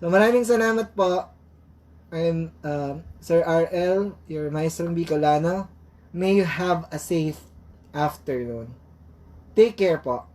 So maraming salamat po. I'm Sir RL, your Maestrong Bicolano. May you have a safe afternoon. Take care po.